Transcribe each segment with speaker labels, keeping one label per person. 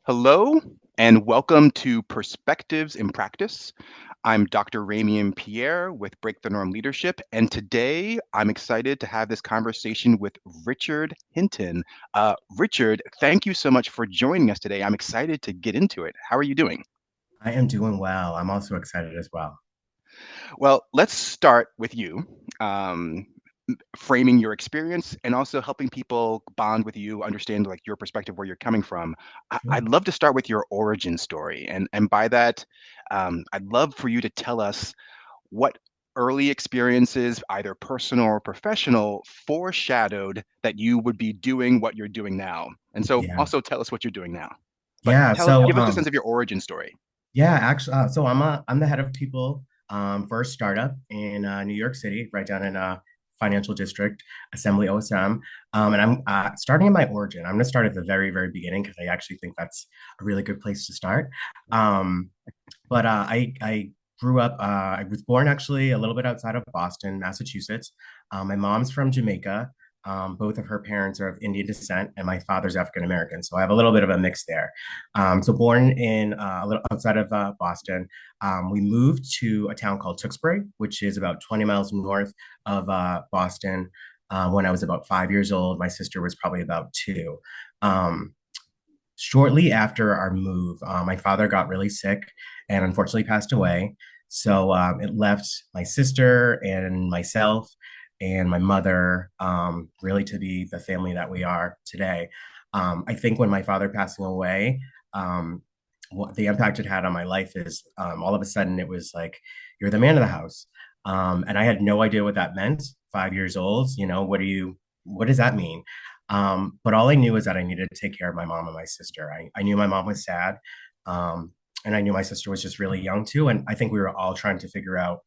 Speaker 1: Hello and welcome to Perspectives in Practice. I'm Dr. Ramien Pierre with Break the Norm Leadership, and today I'm excited to have this conversation with Richard Hinton. Richard, thank you so much for joining us today. I'm excited to get into it. How are you doing?
Speaker 2: I am doing well. I'm also excited as well.
Speaker 1: Well, let's start with you. Um, Framing your experience and also helping people bond with you, understand like your perspective, where you're coming from.
Speaker 2: Sure.
Speaker 1: I'd love to start with your origin story, and by that, I'd love for you to tell us what early experiences, either personal or professional, foreshadowed that you would be doing what you're doing now. And so,
Speaker 2: Yeah.
Speaker 1: also tell us what you're doing now. But
Speaker 2: Yeah.
Speaker 1: give us a sense of your origin story.
Speaker 2: Yeah, actually, I'm the head of people for a startup in New York City, right down in Financial District, Assembly OSM. And I'm starting in my origin. I'm going to start at the very beginning because I actually think that's a really good place to start. Um, but I grew up. I was born actually a little bit outside of Boston, Massachusetts. My mom's from Jamaica. Both of her parents are of Indian descent, and my father's African American. So I have a little bit of a mix there. So born in a little outside of Boston, we moved to a town called Tewksbury, which is about 20 miles north of Boston. When I was about 5 years old, my sister was probably about two. Um, Shortly after our move, my father got really sick and unfortunately passed away. So it left my sister and myself and my mother really to be the family that we are today. I think when my father passing away, what the impact it had on my life is all of a sudden it was like, you're the man of the house. And I had no idea what that meant. 5 years old, what does that mean? But all I knew is that I needed to take care of my mom and my sister. I knew my mom was sad. Um, and I knew my sister was just really young too. And I think we were all trying to figure out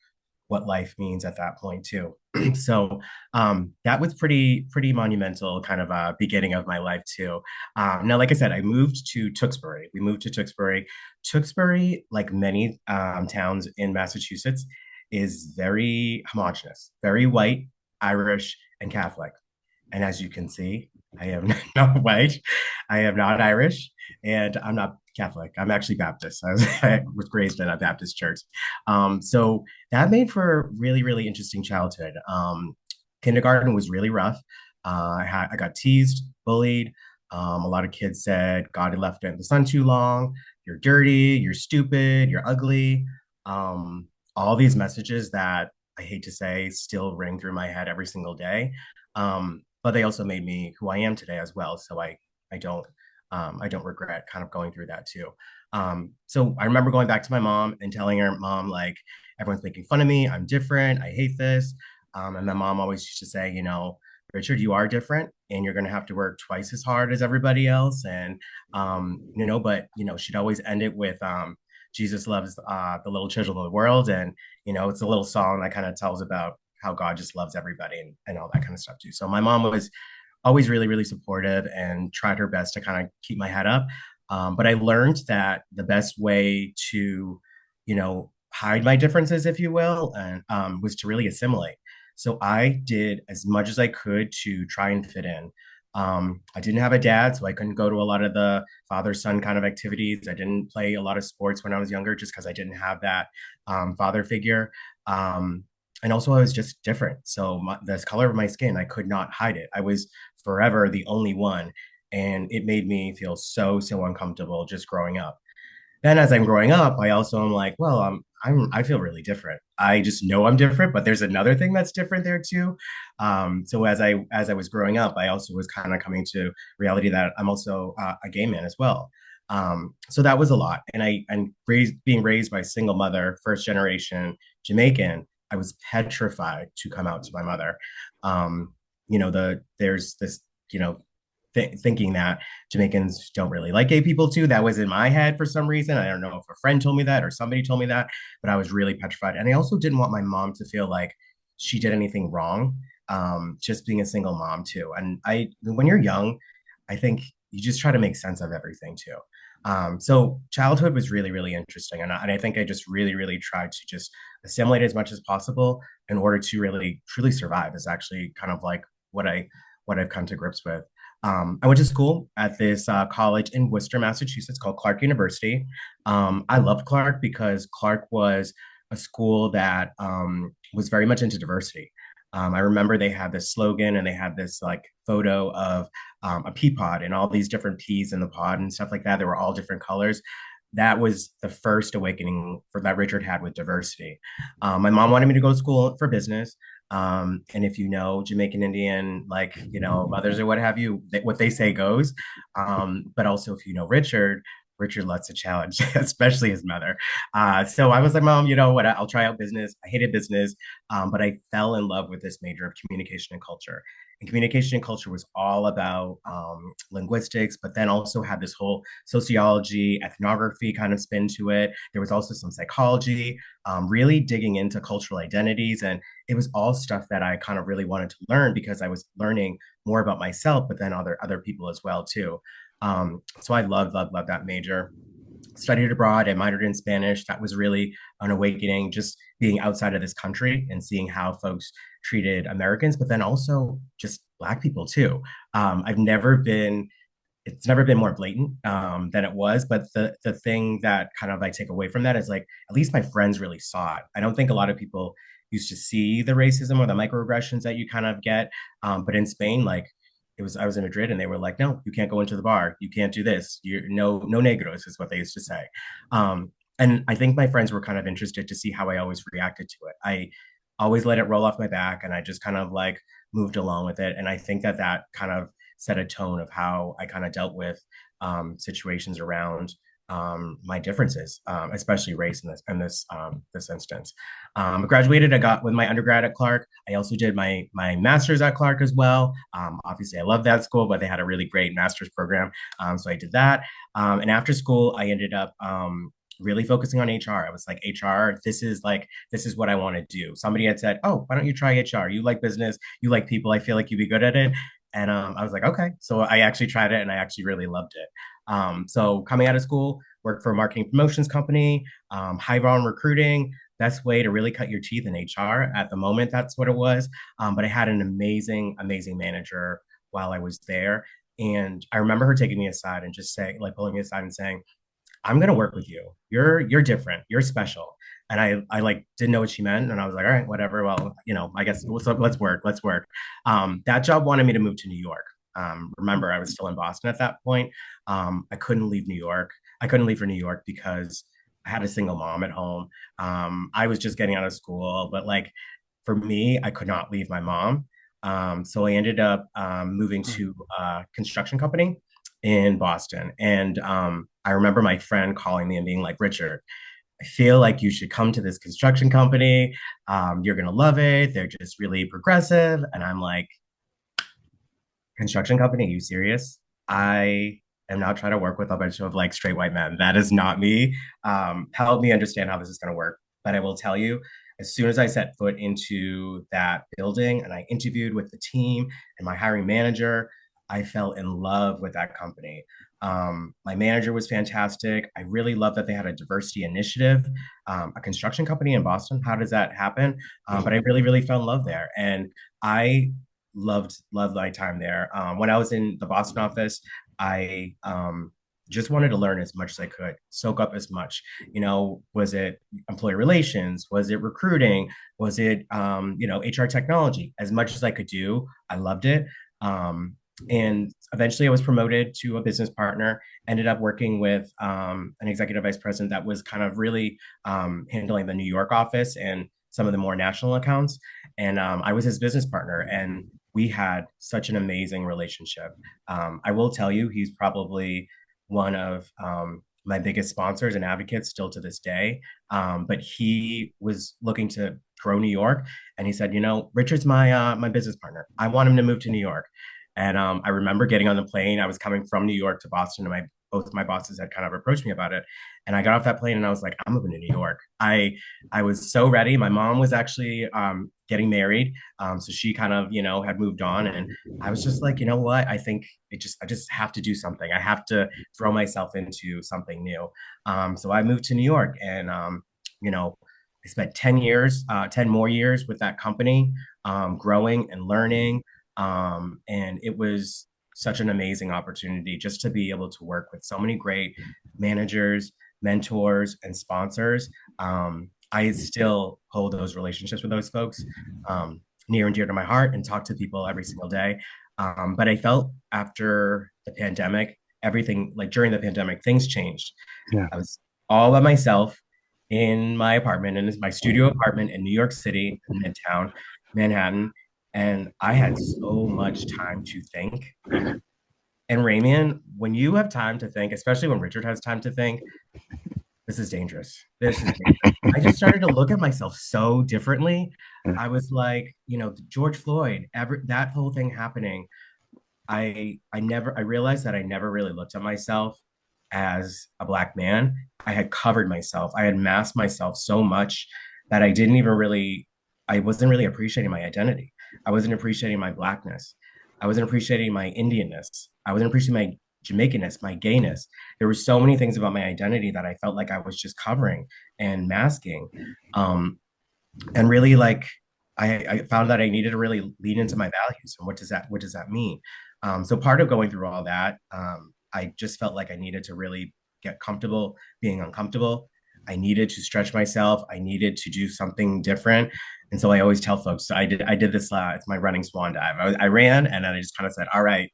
Speaker 2: what life means at that point too. So that was pretty monumental kind of beginning of my life too. Now, like I said, I moved to Tewksbury. We moved to Tewksbury. Tewksbury, like many towns in Massachusetts, is very homogenous, very white, Irish, and Catholic. And as you can see, I am not white, I am not Irish, and I'm not Catholic. I'm actually Baptist. I was raised in a Baptist church. So that made for a really interesting childhood. Kindergarten was really rough. I got teased, bullied. A lot of kids said God had left it in the sun too long. You're dirty. You're stupid. You're ugly. Um, all these messages that I hate to say still ring through my head every single day. But they also made me who I am today as well. So I don't I don't regret kind of going through that too. So I remember going back to my mom and telling her, Mom, like everyone's making fun of me. I'm different. I hate this. And my mom always used to say, Richard, you are different, and you're going to have to work twice as hard as everybody else. And but she'd always end it with Jesus loves the little children of the world, and it's a little song that kind of tells about how God just loves everybody and all that kind of stuff too. So my mom was always really supportive and tried her best to kind of keep my head up. But I learned that the best way to, hide my differences, if you will, and was to really assimilate. So I did as much as I could to try and fit in. I didn't have a dad, so I couldn't go to a lot of the father son kind of activities. I didn't play a lot of sports when I was younger just because I didn't have that father figure. Um, and also, I was just different. So the color of my skin, I could not hide it. I was forever the only one. And it made me feel so uncomfortable just growing up. Then as I'm growing up, I also am like, well, I feel really different. I just know I'm different, but there's another thing that's different there too. So as I was growing up, I also was kind of coming to reality that I'm also a gay man as well. So that was a lot, being raised by a single mother, first generation Jamaican. I was petrified to come out to my mother. There's this you know thinking that Jamaicans don't really like gay people too. That was in my head for some reason. I don't know if a friend told me that or somebody told me that, but I was really petrified. And I also didn't want my mom to feel like she did anything wrong, just being a single mom too. And when you're young, I think you just try to make sense of everything too. So childhood was really interesting. And I think I just really tried to just assimilate as much as possible in order to really truly survive is actually kind of like what I've come to grips with. I went to school at this college in Worcester, Massachusetts called Clark University. I loved Clark because Clark was a school that was very much into diversity. I remember they had this slogan and they had this like photo of a pea pod and all these different peas in the pod and stuff like that. They were all different colors. That was the first awakening for that Richard had with diversity. My mom wanted me to go to school for business. And if you know Jamaican Indian, like, mothers or what have you, what they say goes. But also, if you know Richard, Richard loves a challenge, especially his mother. So I was like, Mom, you know what? I'll try out business. I hated business, but I fell in love with this major of communication and culture. And communication and culture was all about linguistics, but then also had this whole sociology, ethnography kind of spin to it. There was also some psychology, really digging into cultural identities. And it was all stuff that I kind of really wanted to learn because I was learning more about myself, but then other people as well too. So I love that major. Studied abroad and minored in Spanish. That was really an awakening, just being outside of this country and seeing how folks treated Americans, but then also just Black people too. I've never been it's never been more blatant than it was. But the thing that kind of I take away from that is like at least my friends really saw it. I don't think a lot of people used to see the racism or the microaggressions that you kind of get. But in Spain, like I was in Madrid and they were like, no, you can't go into the bar, you can't do this. You're no negros is what they used to say. And I think my friends were kind of interested to see how I always reacted to it. I always let it roll off my back and I just kind of like moved along with it. And I think that that kind of set a tone of how I kind of dealt with situations around my differences, especially race in this instance. I graduated. I got with my undergrad at Clark. I also did my master's at Clark as well. Obviously, I love that school, but they had a really great master's program, so I did that. And after school, I ended up really focusing on HR. I was like, HR, this is what I want to do. Somebody had said, oh, why don't you try HR? You like business, you like people. I feel like you'd be good at it. And I was like, okay. So I actually tried it and I actually really loved it. So coming out of school, worked for a marketing promotions company, high volume recruiting. Best way to really cut your teeth in HR at the moment. That's what it was. But I had an amazing manager while I was there. And I remember her taking me aside and just saying, like pulling me aside and saying, I'm gonna work with you. You're different. You're special. And I like didn't know what she meant. And I was like, all right, whatever. Well, I guess let's work. Let's work. That job wanted me to move to New York. Remember, I was still in Boston at that point. I couldn't leave New York. I couldn't leave for New York because I had a single mom at home. I was just getting out of school, but like for me, I could not leave my mom. So I ended up moving to a construction company in Boston. And I remember my friend calling me and being like, Richard, I feel like you should come to this construction company. You're going to love it. They're just really progressive. And I'm like, construction company, are you serious? I am not trying to work with a bunch of like straight white men. That is not me. Help me understand how this is going to work. But I will tell you, as soon as I set foot into that building and I interviewed with the team and my hiring manager, I fell in love with that company. My manager was fantastic. I really love that they had a diversity initiative, a construction company in Boston. How does that happen? But I really fell in love there, and I loved my time there. When I was in the Boston office, I just wanted to learn as much as I could, soak up as much. Was it employee relations? Was it recruiting? Was it HR technology? As much as I could do, I loved it. And eventually I was promoted to a business partner, ended up working with an executive vice president that was kind of really handling the New York office and some of the more national accounts. And I was his business partner, and we had such an amazing relationship. I will tell you, he's probably one of my biggest sponsors and advocates still to this day. But he was looking to grow New York, and he said, Richard's my business partner. I want him to move to New York. And I remember getting on the plane. I was coming from New York to Boston, and both my bosses had kind of approached me about it. And I got off that plane, and I was like, I'm moving to New York. I was so ready. My mom was actually getting married, so she kind of had moved on, and I was just like, you know what? I think I just have to do something. I have to throw myself into something new. So I moved to New York, and I spent 10 more years with that company, growing and learning. And it was such an amazing opportunity just to be able to work with so many great managers, mentors, and sponsors. I still hold those relationships with those folks near and dear to my heart and talk to people every single day. But I felt after the pandemic, everything like during the pandemic, things changed.
Speaker 1: Yeah.
Speaker 2: I was all by myself in my apartment, in my studio apartment in New York City, in Midtown, Manhattan. And I had so much time to think. And Ramien, when you have time to think, especially when Richard has time to think, this is dangerous. This is dangerous. I just started to look at myself so differently. I was like, George Floyd, that whole thing happening. I realized that I never really looked at myself as a black man. I had covered myself. I had masked myself so much that I wasn't really appreciating my identity. I wasn't appreciating my blackness. I wasn't appreciating my Indianness. I wasn't appreciating my Jamaicanness, my gayness. There were so many things about my identity that I felt like I was just covering and masking. Um, and really like I found that I needed to really lean into my values and what does that mean? So part of going through all that, I just felt like I needed to really get comfortable being uncomfortable. I needed to stretch myself. I needed to do something different. And so I always tell folks, so I did this, it's my running swan dive. I ran and then I just kind of said, all right,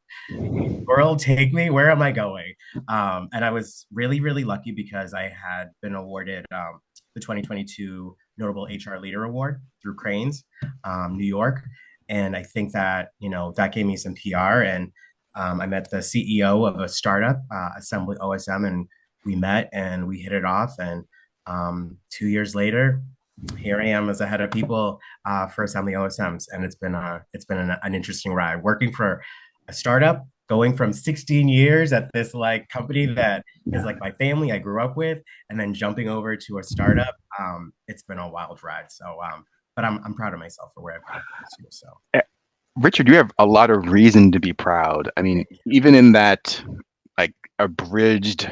Speaker 2: world, take me. Where am I going? And I was really, really lucky because I had been awarded the 2022 Notable HR Leader Award through Cranes, New York. And I think that, that gave me some PR. And I met the CEO of a startup, Assembly OSM, and we met and we hit it off. And 2 years later, here I am as a head of people for Assembly OSMs, and it's been an interesting ride working for a startup, going from 16 years at this like company that is like my family I grew up with, and then jumping over to a startup. It's been a wild ride. So, but I'm proud of myself for where I've gone this year. So,
Speaker 1: Eh, Richard, you have a lot of reason to be proud. I mean, even in that like abridged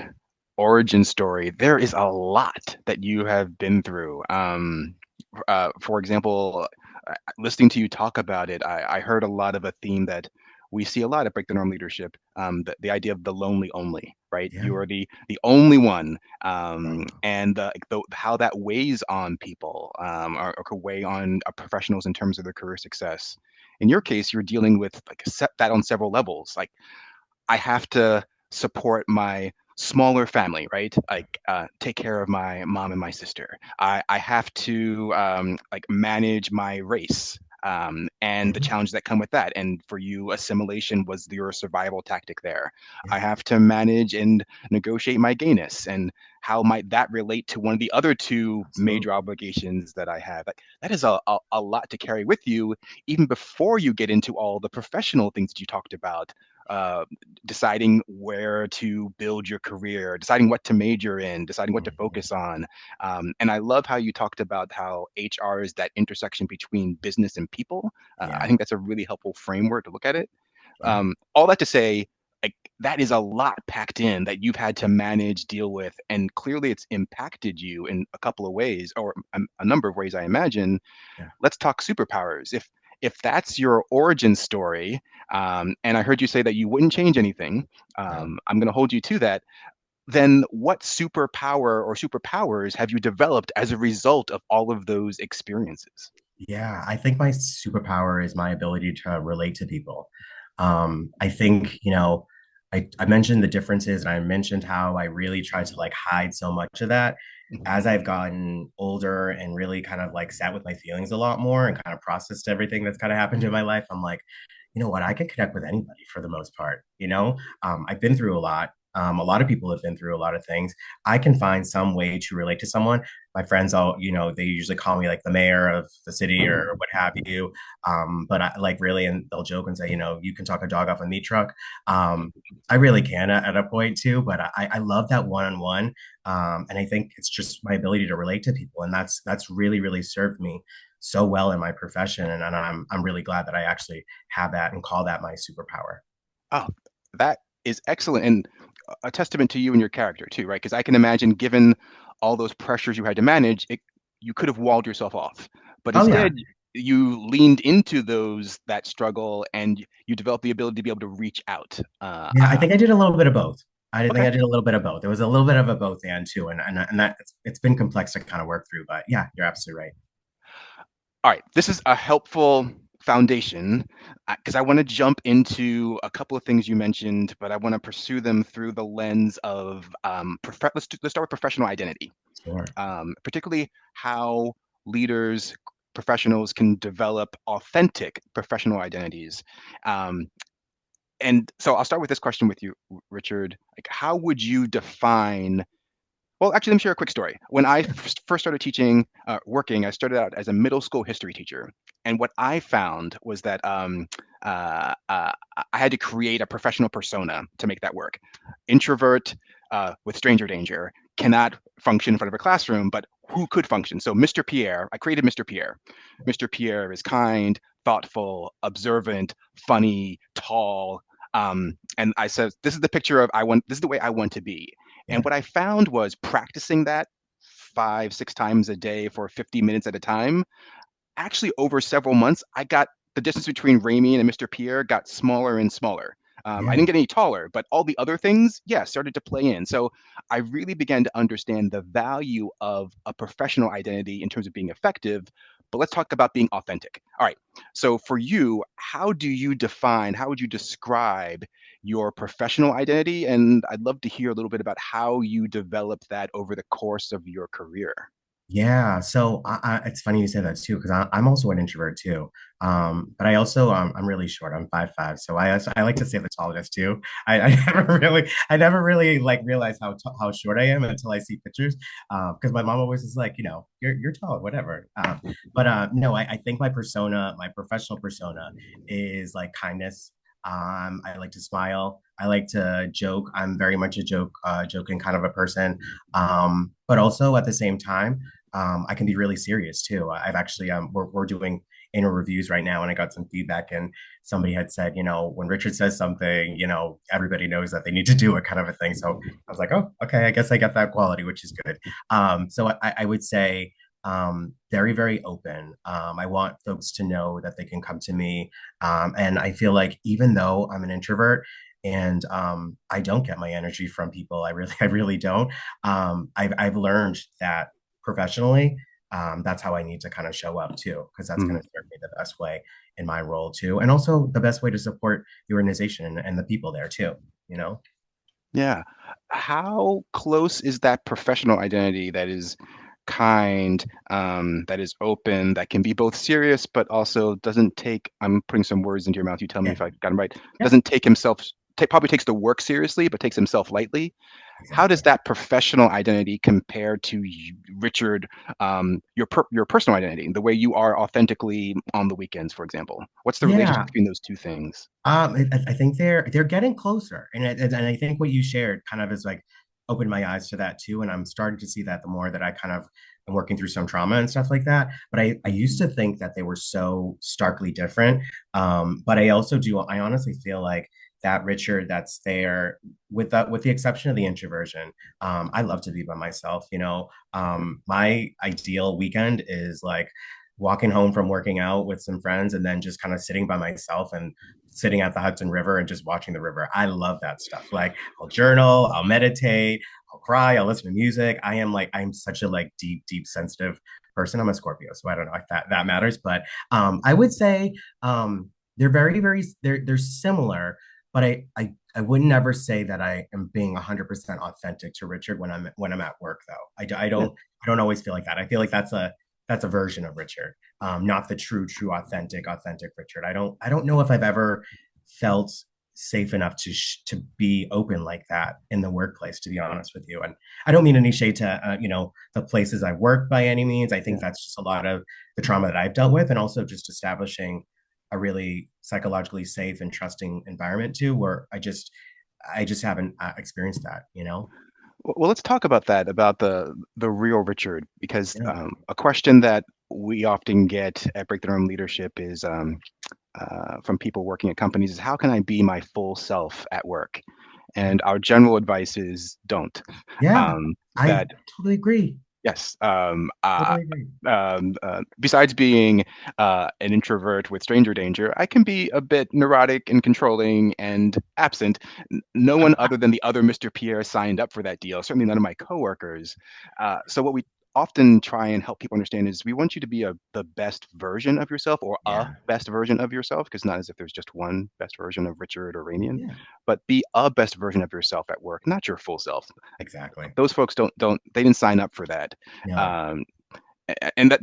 Speaker 1: origin story, there is a lot that you have been through. For example, listening to you talk about it, I heard a lot of a theme that we see a lot at Break the Norm Leadership, the idea of the lonely only, right?
Speaker 2: yeah,
Speaker 1: You are the only one,
Speaker 2: um,
Speaker 1: and how that weighs on people, or could weigh on professionals in terms of their career success. In your case, you're dealing with like that on several levels. Like I have to support my smaller family, right? Like take care of my mom and my sister. I have to like manage my race, and the
Speaker 2: mhm,
Speaker 1: challenges that come with that. And for you, assimilation was your survival tactic there.
Speaker 2: yeah,
Speaker 1: I have to manage and negotiate my gayness. And how might that relate to one of the other two major
Speaker 2: absolutely,
Speaker 1: obligations that I have? Like that is a lot to carry with you, even before you get into all the professional things that you talked about. Uh, Deciding where to build your career, deciding what to major in, deciding what to
Speaker 2: mhm,
Speaker 1: focus on. And I love how you talked about how HR is that intersection between business and people. I
Speaker 2: yeah,
Speaker 1: think that's a really helpful framework to look at it.
Speaker 2: yeah,
Speaker 1: All that to say, like that is a lot packed in that you've had to manage, deal with, and clearly it's impacted you in a couple of ways, or a number of ways, I imagine.
Speaker 2: yeah,
Speaker 1: Let's talk superpowers. If that's your origin story, and I heard you say that you wouldn't change anything,
Speaker 2: no.
Speaker 1: I'm going to hold you to that. Then what superpower or superpowers have you developed as a result of all of those experiences?
Speaker 2: Yeah, I think my superpower is my ability to relate to people. I think, I mentioned the differences and I mentioned how I really tried to like hide so much of that.
Speaker 1: Mhm.
Speaker 2: As I've gotten older and really kind of like sat with my feelings a lot more and kind of processed everything that's kind of happened in my life, I'm like, you know what, I can connect with anybody for the most part. I've been through a lot. A lot of people have been through a lot of things. I can find some way to relate to someone. My friends all, they usually call me like the mayor of the city or what have you. But I like really, and they'll joke and say, you can talk a dog off a meat truck. I really can at a point too, but I love that one-on-one. And I think it's just my ability to relate to people. And that's really, really served me so well in my profession. And I'm really glad that I actually have that and call that my superpower.
Speaker 1: Oh, that is excellent and a testament to you and your character too, right? Because I can imagine, given all those pressures you had to manage, you could have walled yourself off, but
Speaker 2: Oh
Speaker 1: instead
Speaker 2: yeah.
Speaker 1: you leaned into that struggle and you developed the ability to be able to reach out.
Speaker 2: Yeah, I think I did a little bit of both. I think
Speaker 1: Okay.
Speaker 2: I did a little bit of both. There was a little bit of a both and too, and that it's been complex to kind of work through. But yeah, you're absolutely right.
Speaker 1: All right. This is a helpful foundation because I want to jump into a couple of things you mentioned, but I want to pursue them through the lens of let's start with professional identity,
Speaker 2: Sure.
Speaker 1: particularly how leaders, professionals can develop authentic professional identities. Um, and so I'll start with this question with you, Richard. Like, how would you define well, actually, let me share a quick story. When I first started teaching, working, I started out as a middle school history teacher. And what I found was that I had to create a professional persona to make that work. Introvert with stranger danger cannot function in front of a classroom, but who could function? So, Mr. Pierre, I created Mr. Pierre. Mr. Pierre is kind, thoughtful, observant, funny, tall. And I said, this is the picture of I want, this is the way I want to be. And
Speaker 2: Yeah.
Speaker 1: what I found was practicing that 5, 6 times a day for 50 minutes at a time. Actually, over several months, I got the distance between Ramien and Mr. Pierre got smaller and smaller. I
Speaker 2: Yeah.
Speaker 1: didn't get any taller, but all the other things, yeah, started to play in. So I really began to understand the value of a professional identity in terms of being effective. But let's talk about being authentic. All right. So for you, how would you describe your professional identity? And I'd love to hear a little bit about how you developed that over the course of your career.
Speaker 2: Yeah, so it's funny you say that too, because I'm also an introvert too. But I also I'm really short. I'm 5'5", so I like to say the tallest too. I I never really like realized how short I am until I see pictures. Because my mom always is like, you're tall, whatever. But no, I think my persona, my professional persona, is like kindness. I like to smile. I like to joke. I'm very much a joking kind of a person. But also at the same time. I can be really serious too. I've actually we're doing annual reviews right now, and I got some feedback, and somebody had said, when Richard says something, everybody knows that they need to do it, kind of a thing. So I was like, oh, okay, I guess I got that quality, which is good. So I would say very, very open. I want folks to know that they can come to me, and I feel like even though I'm an introvert. And I don't get my energy from people. I really don't. I've learned that professionally, that's how I need to kind of show up too, because that's going
Speaker 1: Mhm.
Speaker 2: to serve me the best way in my role too, and also the best way to support the organization and the people there too. You know?
Speaker 1: Yeah. How close is that professional identity that is kind, that is open, that can be both serious, but also doesn't take, I'm putting some words into your mouth, you tell me
Speaker 2: Yeah,
Speaker 1: if I got them right,
Speaker 2: yeah,
Speaker 1: doesn't take himself, probably takes the work seriously, but takes himself lightly. How does
Speaker 2: exactly.
Speaker 1: that professional identity compare to you, Richard, your personal identity, the way you are authentically on the weekends, for example? What's the relationship
Speaker 2: Yeah,
Speaker 1: between those two things?
Speaker 2: I think they're getting closer, and I think what you shared kind of is like opened my eyes to that too, and I'm starting to see that the more that I kind of am working through some trauma and stuff like that. But I used to think that they were so starkly different. But I also do. I honestly feel like that Richard that's there with the exception of the introversion. I love to be by myself. My ideal weekend is like walking home from working out with some friends and then just kind of sitting by myself and sitting at the Hudson River and just watching the river. I love that stuff. Like I'll journal, I'll meditate, I'll cry, I'll listen to music. I'm such a like deep sensitive person. I'm a Scorpio, so I don't know if that matters, but I would say they're very they're similar, but I would never say that I am being 100% authentic to Richard when I'm at work though.
Speaker 1: Yeah.
Speaker 2: I don't always feel like that. I feel like that's a version of Richard, not the true authentic Richard. I don't know if I've ever felt safe enough to be open like that in the workplace, to be honest with you. And I don't mean any shade to the places I've worked by any means. I think
Speaker 1: Yeah.
Speaker 2: that's just a lot of the trauma that I've dealt with, and also just establishing a really psychologically safe and trusting environment too, where I just haven't experienced that.
Speaker 1: Well, let's talk about that, about the real Richard, because
Speaker 2: Yeah,
Speaker 1: a question that we often get at Break the Norm Leadership is from people working at companies is how can I be my full self at work?
Speaker 2: yeah,
Speaker 1: And our general advice is don't.
Speaker 2: yeah.
Speaker 1: Um,
Speaker 2: I
Speaker 1: that
Speaker 2: totally agree.
Speaker 1: Yes.
Speaker 2: Totally agree.
Speaker 1: Besides being an introvert with stranger danger, I can be a bit neurotic and controlling and absent. No one other than the other Mr. Pierre signed up for that deal, certainly none of my coworkers. So what we often try and help people understand is we want you to be the best version of yourself or a
Speaker 2: Yeah.
Speaker 1: best version of yourself, because not as if there's just one best version of Richard or Ramien,
Speaker 2: Yeah.
Speaker 1: but be a best version of yourself at work, not your full self. Like
Speaker 2: Exactly.
Speaker 1: those folks don't they didn't sign up for that.
Speaker 2: No.
Speaker 1: Um, and that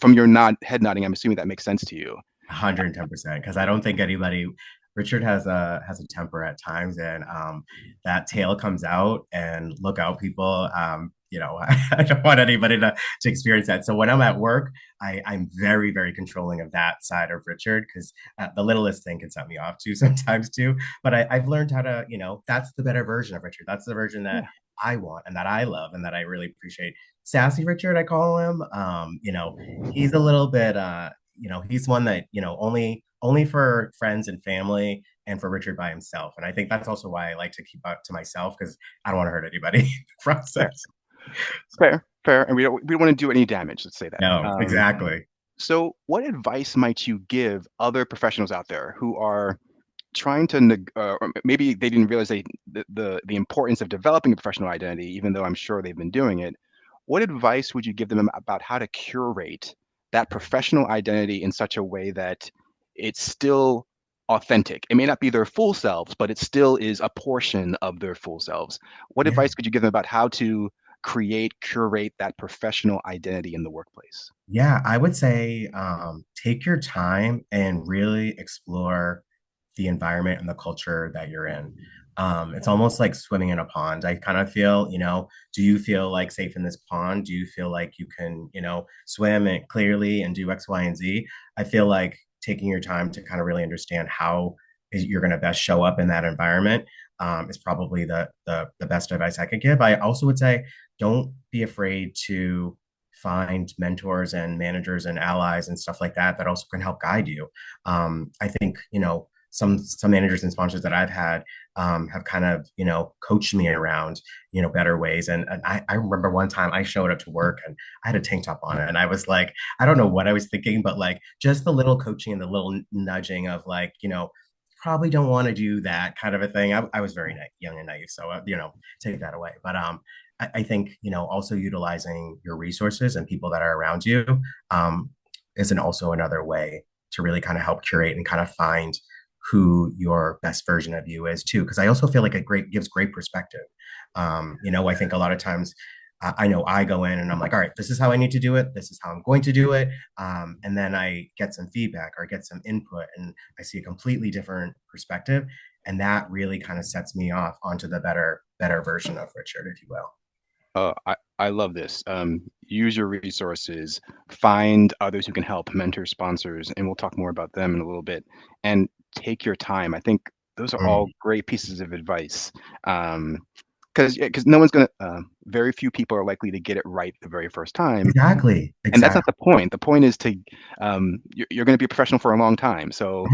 Speaker 1: from your head nodding, I'm assuming that makes sense to you.
Speaker 2: 110%, because I don't think anybody. Richard has a temper at times, and that tail comes out, and look out, people. I don't want anybody to experience that. So when I'm at work, I'm very, very controlling of that side of Richard, because the littlest thing can set me off too sometimes too. But I've learned how to, that's the better version of Richard. That's the version that
Speaker 1: Yeah,
Speaker 2: I want and that I love and that I really appreciate. Sassy Richard, I call him. He's a little bit he's one that only for friends and family and for Richard by himself. And I think that's also why I like to keep up to myself, because I don't want to hurt anybody in the
Speaker 1: fair,
Speaker 2: process.
Speaker 1: fair, and we don't want to do any damage. Let's say that.
Speaker 2: No, exactly.
Speaker 1: So, what advice might you give other professionals out there who are trying to, or maybe they didn't realize the importance of developing a professional identity, even though I'm sure they've been doing it. What advice would you give them about how to curate that professional identity in such a way that it's still authentic? It may not be their full selves, but it still is a portion of their full selves. What
Speaker 2: Yeah.
Speaker 1: advice could you give them about how to curate that professional identity in the workplace?
Speaker 2: Yeah, I would say take your time and really explore the environment and the culture that you're in. It's almost like swimming in a pond. I kind of feel, do you feel like safe in this pond? Do you feel like you can, swim it clearly and do X, Y, and Z? I feel like taking your time to kind of really understand how you're going to best show up in that environment is probably the best advice I could give. I also would say don't be afraid to find mentors and managers and allies and stuff like that that also can help guide you. I think some managers and sponsors that I've had have kind of coached me around better ways. And I remember one time I showed up to work and I had a tank top on it, and I was like, I don't know what I was thinking, but like just the little coaching and the little nudging of like probably don't want to do that kind of a thing. I was very young and naive, so take that away. But I think also utilizing your resources and people that are around you um, is also another way to really kind of help curate and kind of find who your best version of you is too. Because I also feel like it gives great perspective. I think a lot of times I know I go in and I'm like, all right, this is how I need to do it. This is how I'm going to do it. And then I get some feedback or get some input and I see a completely different perspective. And that really kind of sets me off onto the better version of Richard, if you will.
Speaker 1: I love this. Use your resources, find others who can help, mentor sponsors, and we'll talk more about them in a little bit. And take your time. I think those are all
Speaker 2: Mm.
Speaker 1: great pieces of advice. Because no one's gonna, very few people are likely to get it right the very first time,
Speaker 2: Exactly.
Speaker 1: and that's not
Speaker 2: Exactly.
Speaker 1: the point. The point is to, you're going to be a professional for a long time, so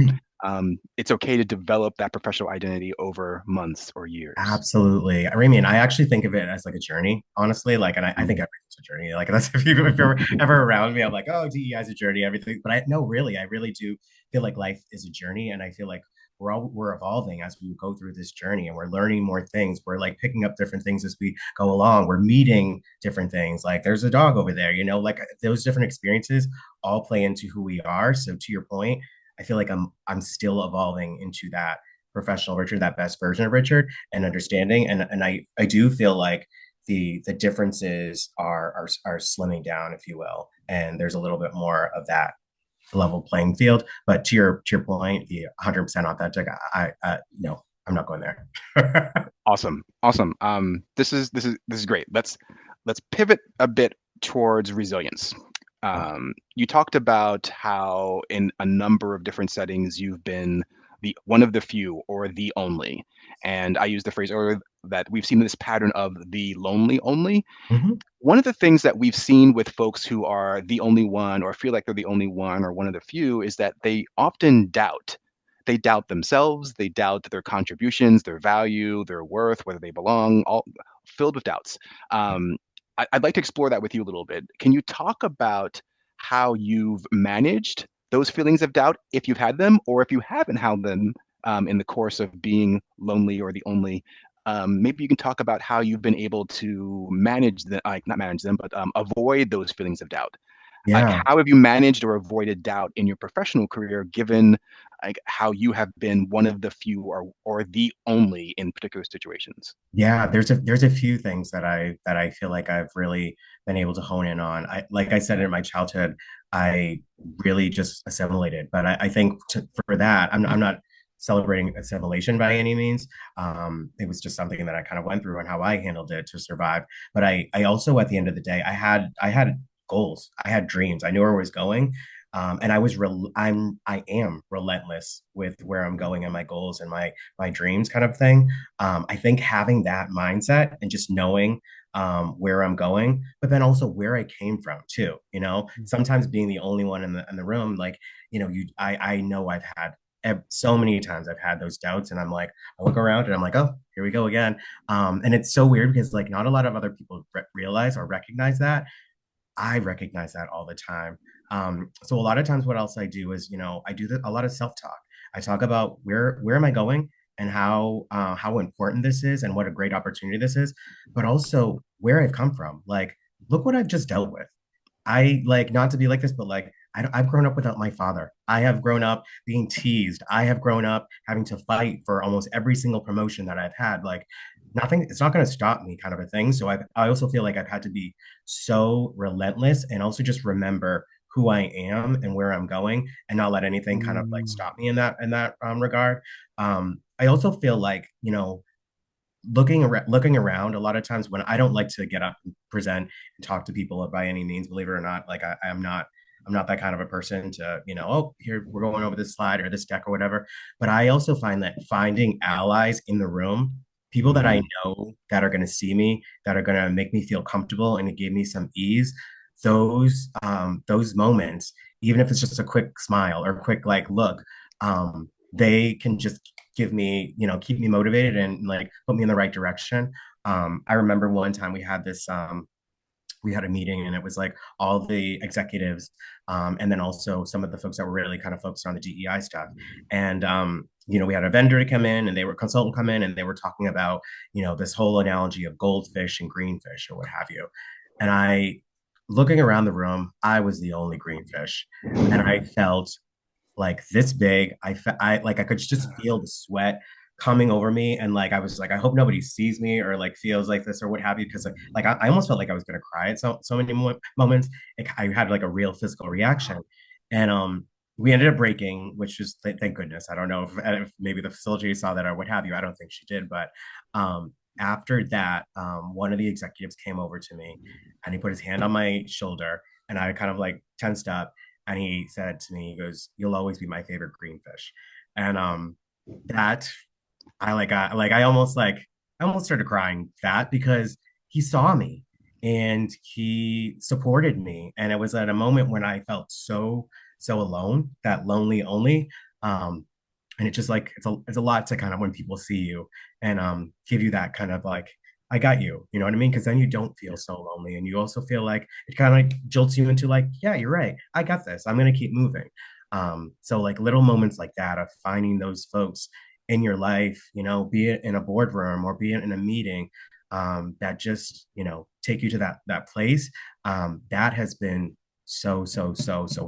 Speaker 1: it's okay to develop that professional identity over months or years.
Speaker 2: Absolutely. I mean, I actually think of it as like a journey, honestly. Like, and I think
Speaker 1: Mm.
Speaker 2: everything's a journey. Like, that's if you're ever around me, I'm like, oh, DEI is a journey, everything. But I no, really, I really do feel like life is a journey, and I feel like we're evolving as we go through this journey, and we're learning more things. We're like picking up different things as we go along. We're meeting different things. Like, there's a dog over there, like those different experiences all play into who we are. So to your point, I feel like I'm still evolving into that professional Richard, that best version of Richard, and understanding. And I do feel like the differences are slimming down, if you will, and there's a little bit more of that level playing field. But to your point, the 100% authentic, I'm not going there.
Speaker 1: Awesome, awesome. This is great. Let's pivot a bit towards resilience. You talked about how in a number of different settings you've been the one of the few or the only, and I used the phrase earlier that we've seen this pattern of the lonely only.
Speaker 2: Mhm.
Speaker 1: One of the things that we've seen with folks who are the only one or feel like they're the only one or one of the few is that they often doubt. They doubt themselves, they doubt their contributions, their value, their worth, whether they belong, all filled with doubts. Um, I'd like to explore that with you a little bit. Can you talk about how you've managed those feelings of doubt, if you've had them, or if you haven't had them in the course of being lonely or the only? Maybe you can talk about how you've been able to manage them, like not manage them, but avoid those feelings of doubt. Like,
Speaker 2: Yeah.
Speaker 1: how have you managed or avoided doubt in your professional career, given like how you have been one of the few or the only in particular situations?
Speaker 2: Yeah, there's a few things that I feel like I've really been able to hone in on. I like I said in my childhood, I really just assimilated. But I think for that, I'm not celebrating assimilation by any means. It was just something that I kind of went through and how I handled it to survive. But I also at the end of the day, I had goals, I had dreams, I knew where I was going. And I am relentless with where I'm going and my goals and my dreams kind of thing. I think having that mindset and just knowing where I'm going, but then also where I came from too. Sometimes being the only one in the room, like I know I've had so many times I've had those doubts, and I'm like, I look around and I'm like, oh, here we go again. And it's so weird because like not a lot of other people realize or recognize that. I recognize that all the time. So a lot of times, what else I do is, I do a lot of self talk. I talk about where am I going and how important this is and what a great opportunity this is, but also where I've come from. Like, look what I've just dealt with. I like not to be like this, but like I've grown up without my father. I have grown up being teased. I have grown up having to fight for almost every single promotion that I've had. Like nothing, it's not going to stop me, kind of a thing. So I also feel like I've had to be so relentless and also just remember who I am and where I'm going, and not let anything kind of like
Speaker 1: Mm,
Speaker 2: stop me in that regard. I also feel like looking around a lot of times when I don't like to get up and present and talk to people by any means, believe it or not. Like I'm not that kind of a person to, oh, here we're going over this slide or this deck or whatever. But I also find that finding allies in the room, people that I
Speaker 1: mm,
Speaker 2: know that are going to see me, that are going to make me feel comfortable and give me some ease, those moments, even if it's just a quick smile or quick like look, they can just give me, keep me motivated and like put me in the right direction. I remember one time we had a meeting and it was like all the executives, and then also some of the folks that were really kind of focused on the DEI stuff. And we had a vendor to come in and they were consultant come in and they were talking about, this whole analogy of goldfish and greenfish or what have you. And I looking around the room, I was the only greenfish. And I felt like this big. I like I could just feel the sweat coming over me, and like I was like, I hope nobody sees me or like feels like this or what have you, because like I almost felt like I was gonna cry at so many moments. I had like a real physical reaction, and we ended up breaking, which is thank goodness. I don't know if maybe the facility saw that or what have you. I don't think she did, but after that, one of the executives came over to me, and he put his hand on my shoulder, and I kind of like tensed up, and he said to me, he goes, "You'll always be my favorite greenfish." And that I almost started crying that because he saw me and he supported me, and it was at a moment when I felt so alone, that lonely only. Um, and it's just like it's a lot to kind of when people see you and give you that kind of like, I got you know what I mean? Because then you don't feel
Speaker 1: yeah.
Speaker 2: so lonely, and you also feel like it kind of like jolts you into like, yeah, you're right, I got this, I'm gonna keep moving. So like little moments like that of finding those folks in your life, be it in a boardroom or be it in a meeting, that just take you to that place, that has been so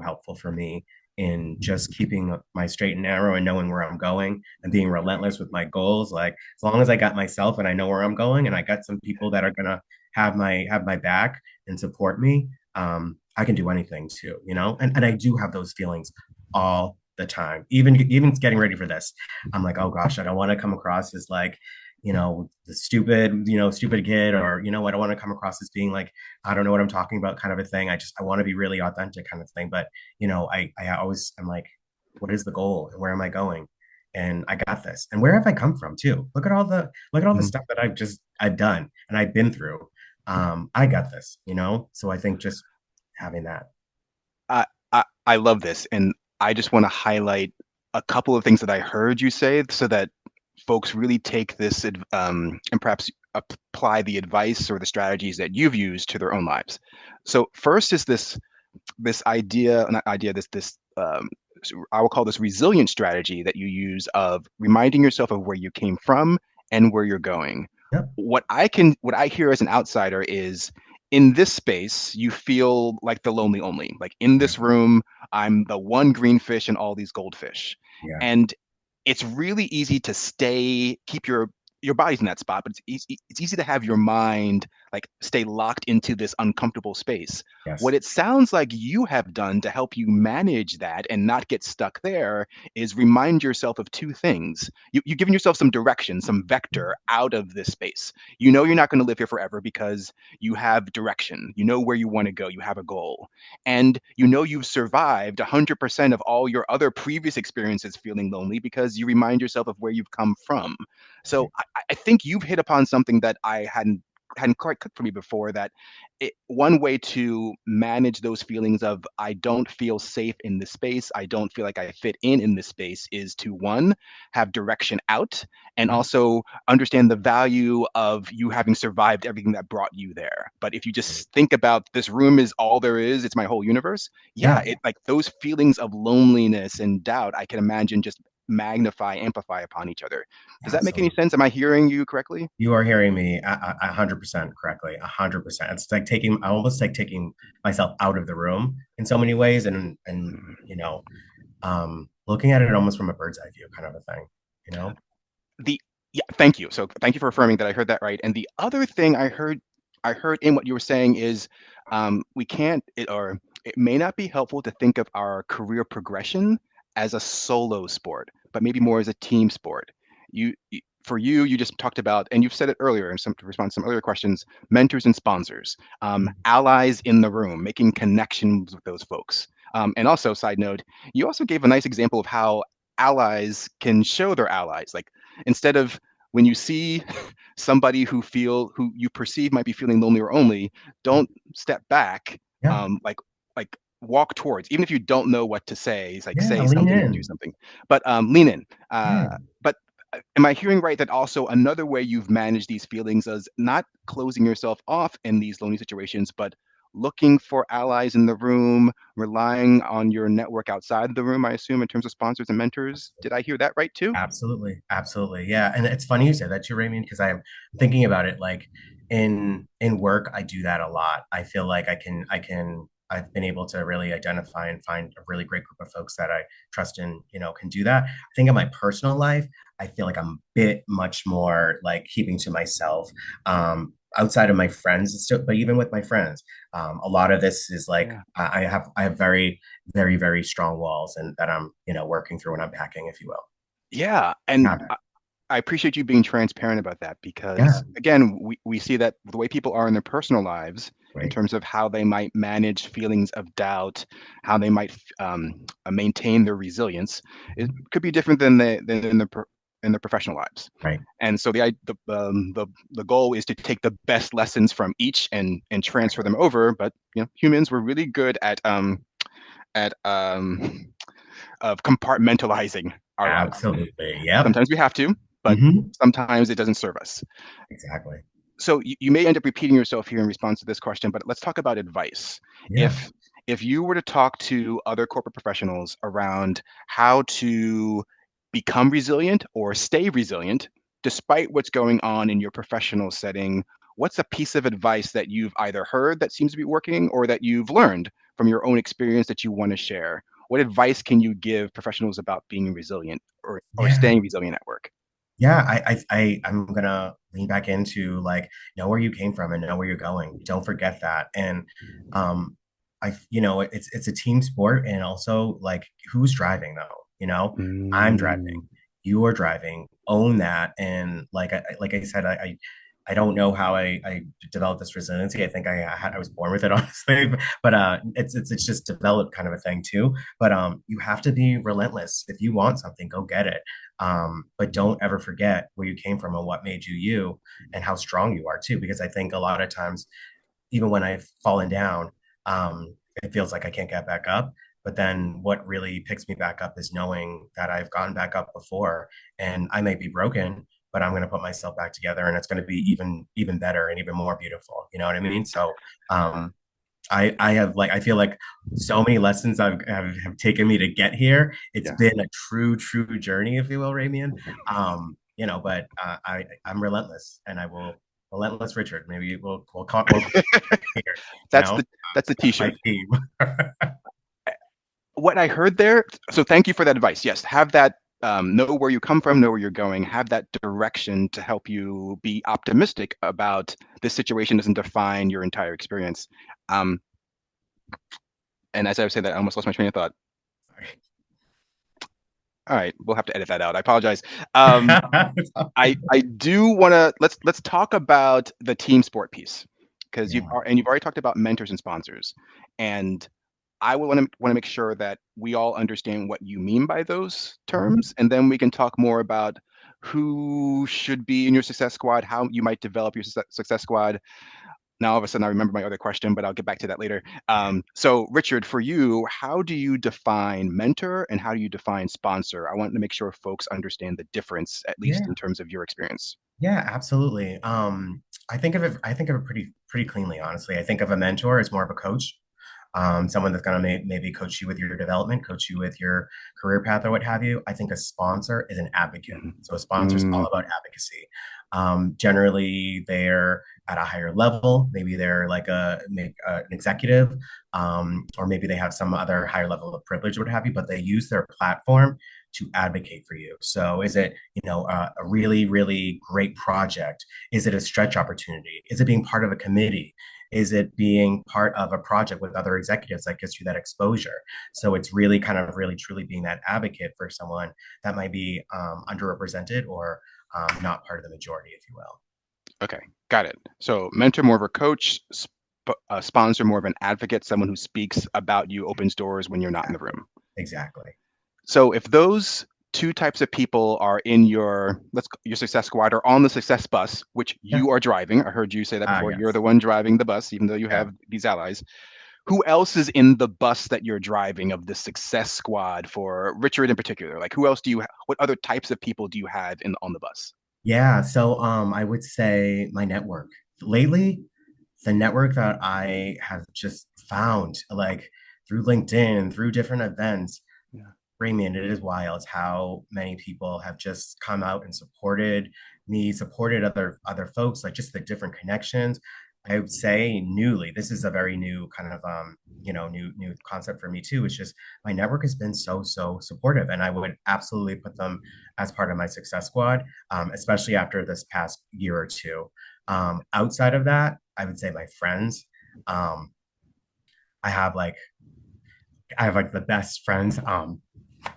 Speaker 2: helpful for me in just keeping my straight and narrow and knowing where I'm going and being relentless with my goals. Like as long as I got myself and I know where I'm going and I got some people that are gonna have my back and support me, I can do anything too, and I do have those feelings all the time. Even getting ready for this, I'm like, oh gosh, I don't want to come across as like, the stupid kid, or I don't want to come across as being like, I don't know what I'm talking about kind of a thing. I want to be really authentic kind of thing. But I always I'm like, what is the goal and where am I going? And I got this. And where have I come from too? Look at all the
Speaker 1: Mhm.
Speaker 2: stuff that I've done and I've been through. I got this, So I think just having that.
Speaker 1: I love this, and I just want to highlight a couple of things that I heard you say, so that folks really take this and perhaps apply the advice or the strategies that you've used to their own lives. So first is this idea, not idea, I will call this resilient strategy that you use of reminding yourself of where you came from and where you're going.
Speaker 2: Yep.
Speaker 1: What I hear as an outsider is in this space, you feel like the lonely only. Like in
Speaker 2: Right.
Speaker 1: this room, I'm the one green fish and all these goldfish.
Speaker 2: Yeah.
Speaker 1: And it's really easy to keep your body's in that spot, but it's easy to have your mind like stay locked into this uncomfortable space.
Speaker 2: Yes.
Speaker 1: What it sounds like you have done to help you manage that and not get stuck there is remind yourself of two things. You've given yourself some direction, some vector out of this space. You know you're not going to live here forever because you have direction. You know where you want to go. You have a goal. And you know you've survived 100% of all your other previous experiences feeling lonely because you remind yourself of where you've come from. So
Speaker 2: Right.
Speaker 1: I think you've hit upon something that I hadn't quite clicked for me before, that one way to manage those feelings of I don't feel safe in this space, I don't feel like I fit in this space, is to one, have direction out, and
Speaker 2: Yep.
Speaker 1: also understand the value of you having survived everything that brought you there. But if you just think about this room is all there is, it's my whole universe, yeah,
Speaker 2: Yeah.
Speaker 1: it like those feelings of loneliness and doubt, I can imagine just magnify, amplify upon each other. Does that make any
Speaker 2: Absolutely.
Speaker 1: sense? Am I hearing you correctly?
Speaker 2: You are hearing me 100% correctly. 100%. It's like I almost like taking myself out of the room in so many ways, and looking at it almost from a bird's eye view kind of a thing. You know.
Speaker 1: The Yeah, thank you. So thank you for affirming that I heard that right. And the other thing I heard in what you were saying is we can't it or it may not be helpful to think of our career progression as a solo sport, but maybe more as a team sport. For you, you just talked about, and you've said it earlier in some to respond to some earlier questions, mentors and sponsors, allies in the room, making connections with those folks. And also, side note, you also gave a nice example of how allies can show their allies. Like instead of when you see somebody who you perceive might be feeling lonely or only,
Speaker 2: Yep.
Speaker 1: don't step back.
Speaker 2: Yeah.
Speaker 1: Like walk towards, even if you don't know what to say. It's like
Speaker 2: Yeah.
Speaker 1: say
Speaker 2: Lean
Speaker 1: something or do
Speaker 2: in.
Speaker 1: something, but lean in.
Speaker 2: Yeah.
Speaker 1: But am I hearing right that also another way you've managed these feelings is not closing yourself off in these lonely situations, but looking for allies in the room, relying on your network outside the room, I assume, in terms of sponsors and mentors? Did I hear that right too?
Speaker 2: Absolutely, absolutely, yeah. And it's funny you say that too, Raymond, because I'm thinking about it. Like in work, I do that a lot. I feel like I've been able to really identify and find a really great group of folks that I trust and can do that. I think in my personal life, I feel like I'm a bit much more like keeping to myself. Outside of my friends, still, but even with my friends, a lot of this is like
Speaker 1: Yeah.
Speaker 2: I have very very very strong walls and that I'm working through when I'm packing, if you will.
Speaker 1: Yeah. And
Speaker 2: Yeah.
Speaker 1: I appreciate you being transparent about that
Speaker 2: Yeah.
Speaker 1: because, again, we see that the way people are in their personal lives, in
Speaker 2: Right.
Speaker 1: terms of how they might manage feelings of doubt, how they might maintain their resilience, it
Speaker 2: Mhm.
Speaker 1: could be different than in their professional lives.
Speaker 2: Right.
Speaker 1: And so the goal is to take the best lessons from each and transfer
Speaker 2: Exactly.
Speaker 1: them over. But humans were really good at of compartmentalizing our lives.
Speaker 2: Absolutely. Yep.
Speaker 1: Sometimes we have to, but
Speaker 2: Hmm.
Speaker 1: sometimes it doesn't serve us.
Speaker 2: Exactly.
Speaker 1: So you may end up repeating yourself here in response to this question, but let's talk about advice.
Speaker 2: Yeah.
Speaker 1: If you were to talk to other corporate professionals around how to become resilient or stay resilient despite what's going on in your professional setting, what's a piece of advice that you've either heard that seems to be working or that you've learned from your own experience that you want to share? What advice can you give professionals about being resilient or
Speaker 2: Yeah.
Speaker 1: staying resilient at work?
Speaker 2: Yeah. I'm gonna lean back into like know where you came from and know where you're going. Don't forget that. And um it's a team sport, and also like who's driving though? I'm driving.
Speaker 1: Mm,
Speaker 2: You are driving. Own that. And like I said, I don't know how I developed this resiliency. I think I was born with it, honestly. But it's just developed kind of a thing too. But you have to be relentless. If you want something, go get it. But don't ever forget where you came from and what made you you, and how strong you are too. Because I think a lot of times, even when I've fallen down, it feels like I can't get back up. But then what really picks me back up is knowing that I've gotten back up before, and I may be broken, but I'm going to put myself back together, and it's going to be even better and even more beautiful. You know what I mean? So, um, I have like I feel like so many lessons have taken me to get here. It's
Speaker 1: Yeah.
Speaker 2: been a true journey, if you will, Ramien. But I'm relentless, and I will relentless Richard. Maybe we'll here. You
Speaker 1: That's
Speaker 2: know,
Speaker 1: the
Speaker 2: that's my
Speaker 1: t-shirt.
Speaker 2: team.
Speaker 1: What I heard there, so thank you for that advice. Yes, have that, know where you come from, know where you're going, have that direction to help you be optimistic about this situation doesn't define your entire experience. Um, and as I was saying that, I almost lost my train of thought. All right, we'll have to edit that out. I apologize. Um, I do want to let's talk about the team sport piece because
Speaker 2: Yeah,
Speaker 1: you've already talked about mentors and sponsors, and I will want to make sure that we all understand what you mean by those
Speaker 2: mhm.
Speaker 1: terms, and then we can talk more about who should be in your success squad, how you might develop your success squad. Now, all of a sudden, I remember my other question, but I'll get back to that later.
Speaker 2: Yeah,
Speaker 1: So, Richard, for you, how do you define mentor and how do you define sponsor? I want to make sure folks understand the difference, at least
Speaker 2: yeah,
Speaker 1: in terms of your experience.
Speaker 2: yeah, absolutely. I think of it pretty cleanly, honestly. I think of a mentor as more of a coach, someone that's going to maybe coach you with your development, coach you with your career path or what have you. I think a sponsor is an advocate.
Speaker 1: Mhm.
Speaker 2: So a sponsor is all
Speaker 1: Mm,
Speaker 2: about advocacy. Generally, they're at a higher level. Maybe they're like an executive, or maybe they have some other higher level of privilege, or what have you. But they use their platform to advocate for you. So is it a really great project? Is it a stretch opportunity? Is it being part of a committee? Is it being part of a project with other executives that gets you that exposure? So it's really kind of really truly being that advocate for someone that might be underrepresented or not part of the majority, if you will.
Speaker 1: okay, got it. So, mentor more of a coach, sponsor more of an advocate, someone who speaks about you, opens doors when you're not in the
Speaker 2: Exactly.
Speaker 1: room.
Speaker 2: Exactly.
Speaker 1: So if those two types of people are in your success squad or on the success bus, which
Speaker 2: Yeah.
Speaker 1: you are driving, I heard you say that
Speaker 2: Ah,
Speaker 1: before, you're
Speaker 2: yes.
Speaker 1: the one driving the bus, even though you
Speaker 2: Yeah.
Speaker 1: have these allies. Who else is in the bus that you're driving of the success squad for Richard in particular? Like who else what other types of people do you have in on the bus?
Speaker 2: Yeah. So I would say my network. Lately, the network that I have just found, like through LinkedIn, through different events,
Speaker 1: Yeah.
Speaker 2: Ramian, it is wild how many people have just come out and supported me, supported other folks, like just the different connections. I would say newly, this is a very new kind of new concept for me too. It's just my network has been so supportive, and I would absolutely put them as part of my success squad, especially after this past year or two. Outside of that, I would say my friends. Um, I have like I have like the best friends.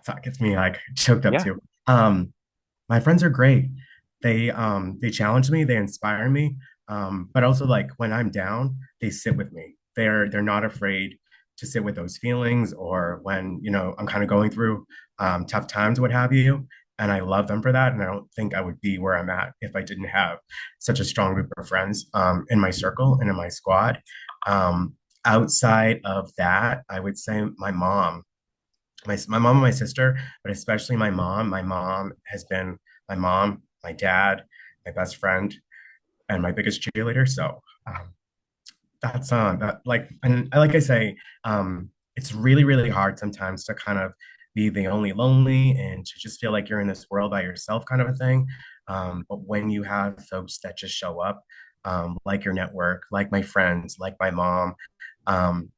Speaker 2: So it gets me like choked up
Speaker 1: Yeah.
Speaker 2: too. Um, my friends are great. They challenge me, they inspire me. But also like when I'm down, they sit with me. They're not afraid to sit with those feelings or when, I'm kind of going through tough times, what have you. And I love them for that. And I don't think I would be where I'm at if I didn't have such a strong group of friends in my circle and in my squad. Um, Outside of that, I would say my mom my mom and my sister, but especially my mom. My mom has been my mom, my dad, my best friend, and my biggest cheerleader. So that's that and like I say, it's really hard sometimes to kind of be the only lonely and to just feel like you're in this world by yourself, kind of a thing. But when you have folks that just show up, like your network, like my friends, like my mom, um,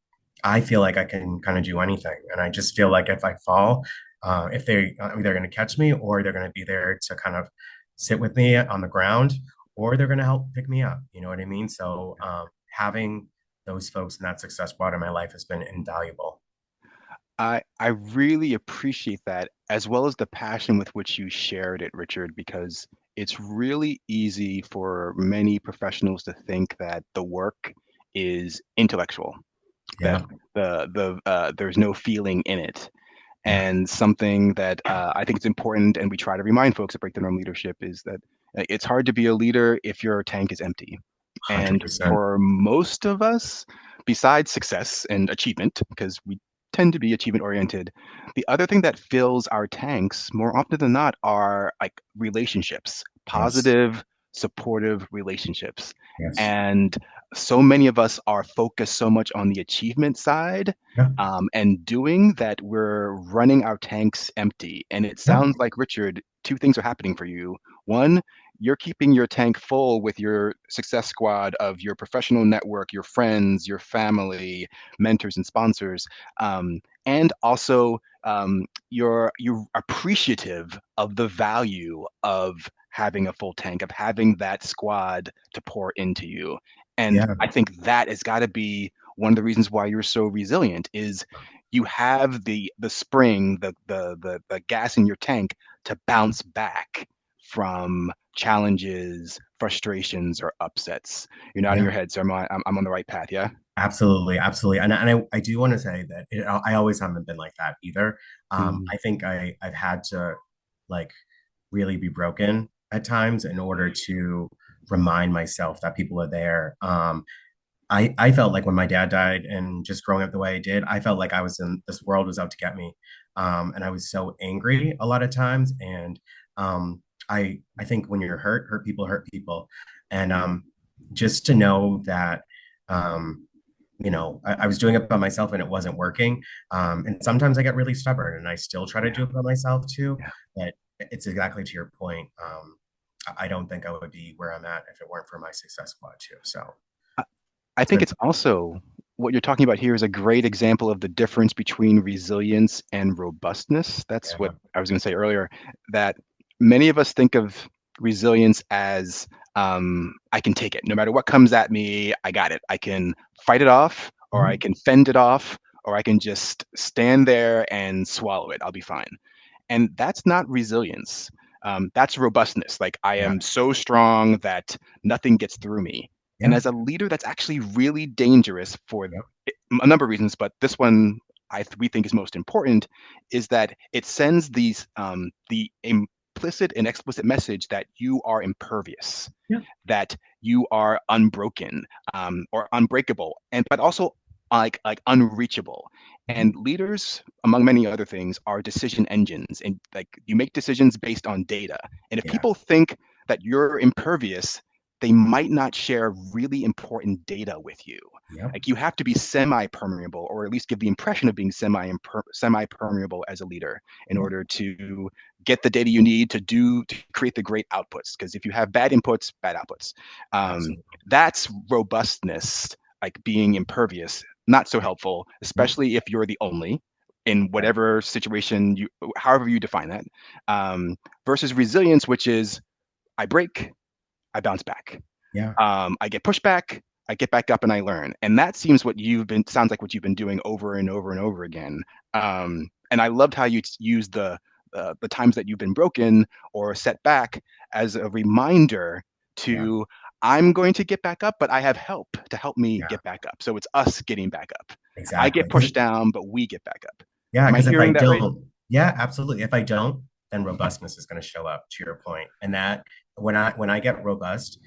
Speaker 2: I feel like I can kind of do anything. And I just feel like if I fall, if they're going to catch me or they're going to be there to kind of sit with me on the ground or they're going to help pick me up. You know what I mean? So having those folks in that success part of my life has been invaluable.
Speaker 1: I really appreciate that, as well as the passion with which you shared it, Richard, because it's really easy for many professionals to think that the work is intellectual, that
Speaker 2: Yeah,
Speaker 1: there's no feeling in it.
Speaker 2: yeah,
Speaker 1: And something that I think it's important, and we try to remind folks at Break the Norm Leadership, is that it's hard to be a leader if your tank is empty. And
Speaker 2: 100%.
Speaker 1: for most of us, besides success and achievement, because we tend to be achievement oriented, the other thing that fills our tanks more often than not are like relationships,
Speaker 2: Yes.
Speaker 1: positive, supportive relationships.
Speaker 2: Yes.
Speaker 1: And so many of us are focused so much on the achievement side
Speaker 2: Yeah.
Speaker 1: and doing that we're running our tanks empty. And it
Speaker 2: Yeah.
Speaker 1: sounds like, Richard, two things are happening for you. One, you're keeping your tank full with your success squad of your professional network, your friends, your family, mentors, and sponsors. And also, you're appreciative of the value of having a full tank, of having that squad to pour into you. And
Speaker 2: Yeah.
Speaker 1: I think that has got to be one of the reasons why you're so resilient is you have the spring, the gas in your tank to bounce back from challenges, frustrations, or upsets. You're nodding
Speaker 2: Yeah.
Speaker 1: your head, so I'm on the right path, yeah?
Speaker 2: Absolutely, absolutely, I do want to say that I always haven't been like that either.
Speaker 1: Mm,
Speaker 2: I think I've had to like really be broken at times in order to remind myself that people are there. I felt like when my dad died and just growing up the way I did, I felt like I was in this world was out to get me, and I was so angry a lot of times. And I think when you're hurt people, and just to know that. Um, I was doing it by myself and it wasn't working. And sometimes I get really stubborn and I still try to
Speaker 1: yeah,
Speaker 2: do it by myself too.
Speaker 1: yeah.
Speaker 2: But it's exactly to your point. I don't think I would be where I'm at if it weren't for my success squad too. So
Speaker 1: I
Speaker 2: it's
Speaker 1: think
Speaker 2: been,
Speaker 1: it's also what you're talking about here is a great example of the difference between resilience and robustness. That's what
Speaker 2: yeah,
Speaker 1: I was going to say earlier, that many of us think of resilience as I can take it. No matter what comes at me, I got it. I can fight it off, or I
Speaker 2: mhm,
Speaker 1: can fend it off, or I can just stand there and swallow it. I'll be fine. And that's not resilience. That's robustness. Like I
Speaker 2: yeah,
Speaker 1: am so strong that nothing gets through me. And
Speaker 2: yeah,
Speaker 1: as a leader, that's actually really dangerous for
Speaker 2: yeah,
Speaker 1: a number of reasons. But this one we think is most important is that it sends the implicit and explicit message that you are impervious,
Speaker 2: yeah,
Speaker 1: that you are unbroken or unbreakable, and but also like unreachable.
Speaker 2: mhm,
Speaker 1: And leaders, among many other things, are decision engines, and like you make decisions based on data. And if
Speaker 2: yeah,
Speaker 1: people think that you're impervious, they might not share really important data with you.
Speaker 2: yeah,
Speaker 1: Like you have to be semi-permeable, or at least give the impression of being semi-permeable as a leader in
Speaker 2: yeah,
Speaker 1: order to get the data you need to create the great outputs. Because if you have bad inputs, bad outputs. Um,
Speaker 2: absolutely.
Speaker 1: that's robustness, like being impervious, not so
Speaker 2: Yeah,
Speaker 1: helpful,
Speaker 2: yeah,
Speaker 1: especially if you're the only in
Speaker 2: yeah,
Speaker 1: whatever situation you, however you define that. Um, Versus resilience, which is I break, I bounce back.
Speaker 2: yeah,
Speaker 1: I get pushback, I get back up, and I learn. And that seems what you've been sounds like what you've been doing over and over and over again. And I loved how you used the times that you've been broken or set back as a reminder
Speaker 2: yeah,
Speaker 1: to I'm going to get back up, but I have help to help me
Speaker 2: yeah,
Speaker 1: get back up. So it's us getting back up. I
Speaker 2: exactly.
Speaker 1: get pushed down, but we get back up.
Speaker 2: Yeah,
Speaker 1: Am I
Speaker 2: because if I
Speaker 1: hearing that right?
Speaker 2: don't, yeah, absolutely. If I don't, then robustness is going to show up to your point. And that when I get robust,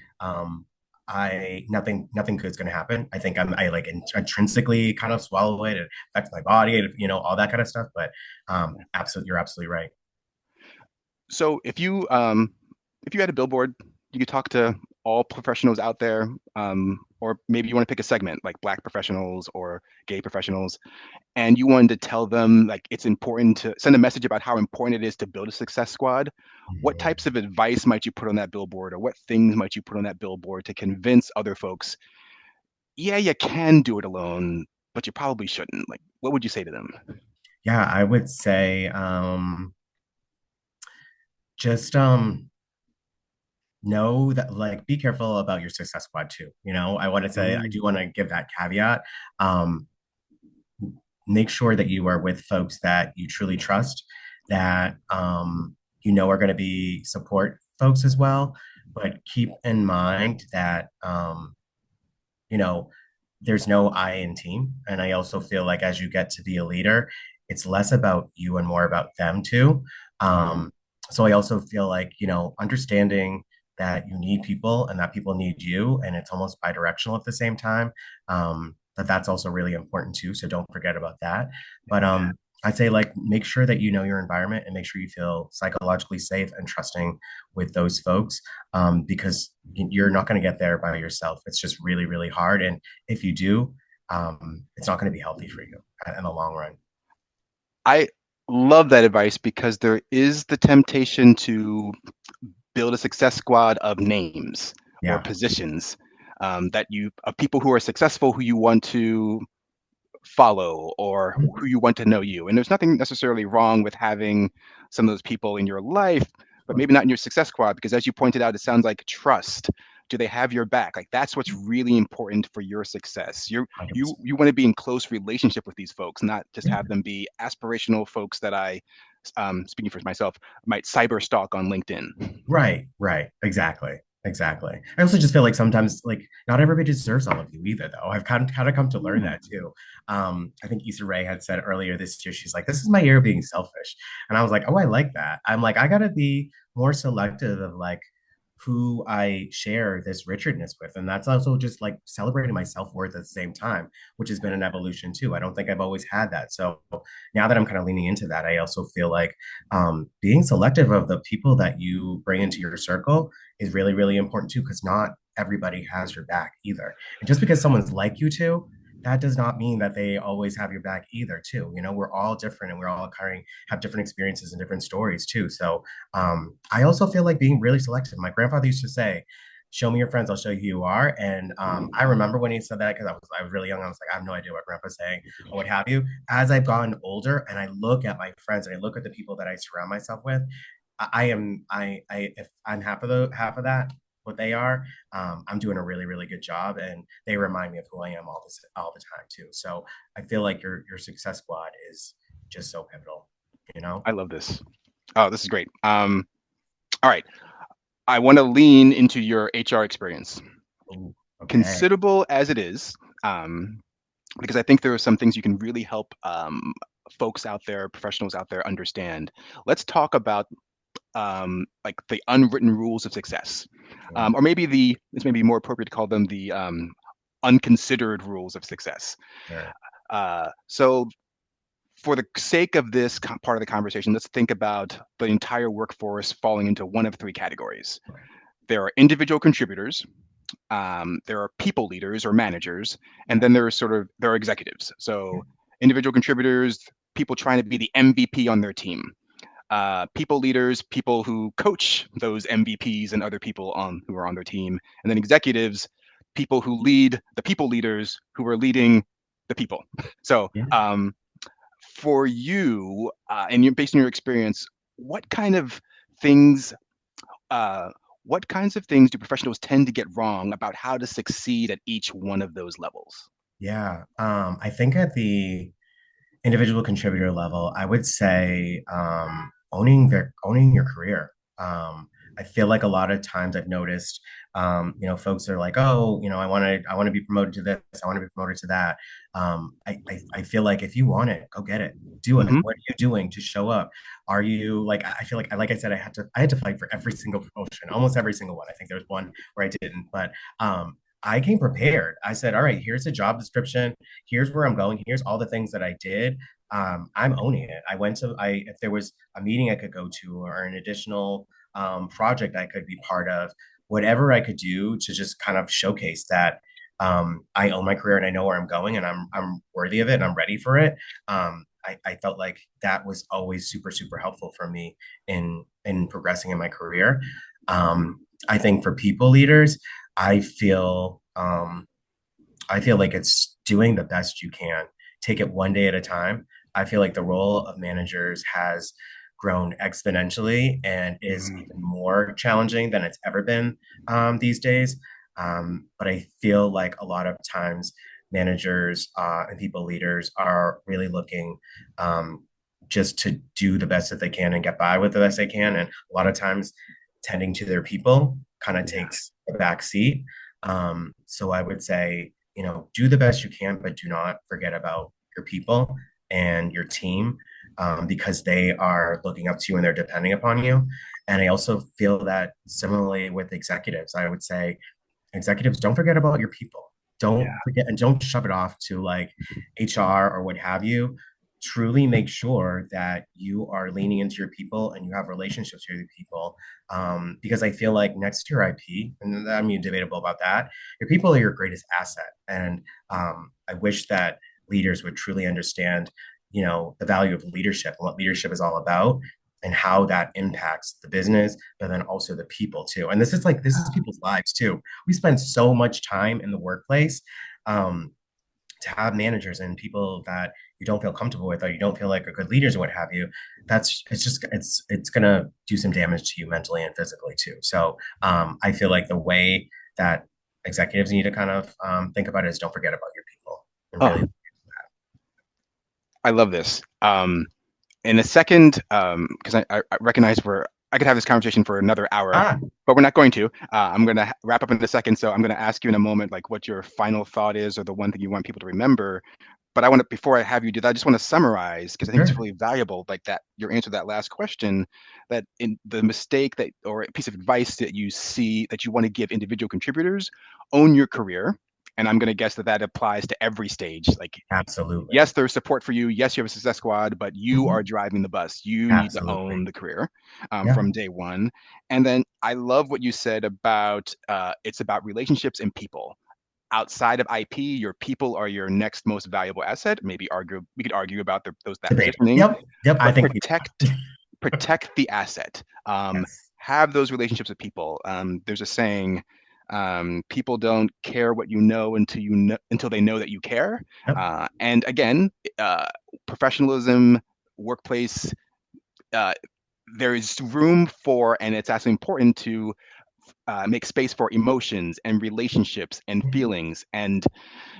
Speaker 2: I nothing good is going to happen. I think I like intrinsically kind of swallow it. It affects my body, all that kind of stuff. But absolutely, you're absolutely right.
Speaker 1: So if you had a billboard, you could talk to all professionals out there, or maybe you want to pick a segment like Black professionals or gay professionals, and you wanted to tell them like it's important to send a message about how important it is to build a success squad. What types of advice might you put on that billboard, or what things might you put on that billboard to convince other folks, yeah, you can do it alone, but you probably shouldn't? Like, what would you say to them?
Speaker 2: Yeah, I would say just know that like be careful about your success squad too. I want to say I
Speaker 1: Ooh,
Speaker 2: do want to give that caveat. Um, Make sure that you are with folks that you truly trust, that are going to be support folks as well. But keep in mind that you know there's no I in team, and I also feel like as you get to be a leader, it's less about you and more about them too. Um, so I also feel like understanding that you need people and that people need you, and it's almost bidirectional at the same time. But that's also really important too. So don't forget about that. But I'd say like make sure that you know your environment and make sure you feel psychologically safe and trusting with those folks, because you're not going to get there by yourself. It's just really, really hard. And if you do, it's not going to be healthy for you in the long run.
Speaker 1: I love that advice because there is the temptation to build a success squad of names or
Speaker 2: Yeah.
Speaker 1: positions that you of people who are successful who you want to follow or who you want to know you. And there's nothing necessarily wrong with having some of those people in your life, but maybe not in your success squad, because as you pointed out, it sounds like trust. Do they have your back? Like that's what's really important for your success. You
Speaker 2: 100%.
Speaker 1: you want to be in close relationship with these folks, not just
Speaker 2: Yeah.
Speaker 1: have them be aspirational folks that I, speaking for myself, might cyber stalk on LinkedIn.
Speaker 2: Right, right. Exactly. Exactly. I also just feel like sometimes like not everybody deserves all of you either though. I've kind of come to learn
Speaker 1: Mm.
Speaker 2: that too. I think Issa Rae had said earlier this year, she's like, this is my year of being selfish. And I was like, oh, I like that. I'm like, I gotta be more selective of like who I share this Richardness with. And that's also just like celebrating my self-worth at the same time, which has been an evolution too. I don't think I've always had that. So now that I'm kind of leaning into that, I also feel like being selective of the people that you bring into your circle is really, really important too, because not everybody has your back either. And just because someone's like you too, that does not mean that they always have your back either too. You know, we're all different and we're all kind of have different experiences and different stories too. So I also feel like being really selective. My grandfather used to say, show me your friends, I'll show you who you are. And I remember when he said that because I was really young. I was like, I have no idea what grandpa's saying or what have you. As I've gotten older and I look at my friends and I look at the people that I surround myself with, if I'm half of that, what they are, I'm doing a really, really good job. And they remind me of who I am all the time too. So I feel like your success squad is just so pivotal, you know?
Speaker 1: I love this. Oh, this is great. All right. I want to lean into your HR experience,
Speaker 2: Ooh, okay.
Speaker 1: considerable as it is, because I think there are some things you can really help folks out there, professionals out there understand. Let's talk about like the unwritten rules of success,
Speaker 2: Yeah.
Speaker 1: or maybe this may be more appropriate to call them the unconsidered rules of success.
Speaker 2: Sure.
Speaker 1: So, for the sake of this part of the conversation, let's think about the entire workforce falling into one of three categories.
Speaker 2: Okay.
Speaker 1: There are individual contributors, there are people leaders or managers, and
Speaker 2: Yeah.
Speaker 1: then there are executives. So individual contributors, people trying to be the MVP on their team. People leaders, people who coach those MVPs and other people on who are on their team, and then executives, people who lead the people leaders who are leading the people. So
Speaker 2: Yeah.
Speaker 1: for you, and you based on your experience, what kind of things uh, what kinds of things do professionals tend to get wrong about how to succeed at each one of those levels?
Speaker 2: Yeah. I think at the individual contributor level, I would say owning your career. I feel like a lot of times I've noticed, folks are like, oh, I want to be promoted to this, I want to be promoted to that. I feel like if you want it, go get it, do it.
Speaker 1: Hmm.
Speaker 2: What are you doing to show up? Are you like? I feel like I said, I had to fight for every single promotion, almost every single one. I think there's one where I didn't, but I came prepared. I said, all right, here's a job description. Here's where I'm going. Here's all the things that I did. I'm owning it. If there was a meeting I could go to or an additional project I could be part of, whatever I could do to just kind of showcase that I own my career and I know where I'm going and I'm worthy of it and I'm ready for it. I felt like that was always super, super helpful for me in progressing in my career. I think for people leaders, I feel I feel like it's doing the best you can. Take it one day at a time. I feel like the role of managers has grown exponentially and is
Speaker 1: Mm,
Speaker 2: even more challenging than it's ever been these days. But I feel like a lot of times managers and people leaders are really looking just to do the best that they can and get by with the best they can. And a lot of times tending to their people kind of
Speaker 1: yeah,
Speaker 2: takes a back seat. So I would say, do the best you can, but do not forget about your people and your team, because they are looking up to you and they're depending upon you. And I also feel that similarly with executives, I would say executives, don't forget about your people.
Speaker 1: yeah,
Speaker 2: Don't forget and don't shove it off to like HR or what have you. truly make sure that you are leaning into your people and you have relationships with your people. Because I feel like next to your IP, and I mean, debatable about that, your people are your greatest asset. And I wish that leaders would truly understand, the value of leadership and what leadership is all about and how that impacts the business, but then also the people too. And this is people's lives too. We spend so much time in the workplace. Um, to have managers and people that you don't feel comfortable with or you don't feel like are good leaders or what have you, it's gonna do some damage to you mentally and physically too. So I feel like the way that executives need to kind of think about it is don't forget about your people and
Speaker 1: Oh,
Speaker 2: really.
Speaker 1: I love this. In a second, because I recognize I could have this conversation for another hour,
Speaker 2: Ah,
Speaker 1: but we're not going to. I'm going to wrap up in a second, so I'm going to ask you in a moment, like what your final thought is, or the one thing you want people to remember. But I want to, before I have you do that, I just want to summarize because I think it's
Speaker 2: sure.
Speaker 1: really valuable, like that your answer to that last question, that in the mistake that or a piece of advice that you see that you want to give individual contributors, own your career. And I'm going to guess that that applies to every stage. Like
Speaker 2: Absolutely.
Speaker 1: yes, there's support for you. Yes, you have a success squad, but you are
Speaker 2: Mhm.
Speaker 1: driving the bus. You need to own
Speaker 2: Absolutely.
Speaker 1: the career
Speaker 2: Yeah.
Speaker 1: from day one. And then I love what you said about it's about relationships and people. Outside of IP, your people are your next most valuable asset. Maybe argue we could argue about that
Speaker 2: Debate.
Speaker 1: positioning,
Speaker 2: Yep. Yep. I
Speaker 1: but
Speaker 2: think
Speaker 1: protect the asset.
Speaker 2: yes.
Speaker 1: Have those relationships with people. There's a saying, people don't care what you know until they know that you care.
Speaker 2: Yep.
Speaker 1: And again, uh, professionalism, workplace, uh, there is room for, and it's actually important to make space for emotions and relationships and feelings. And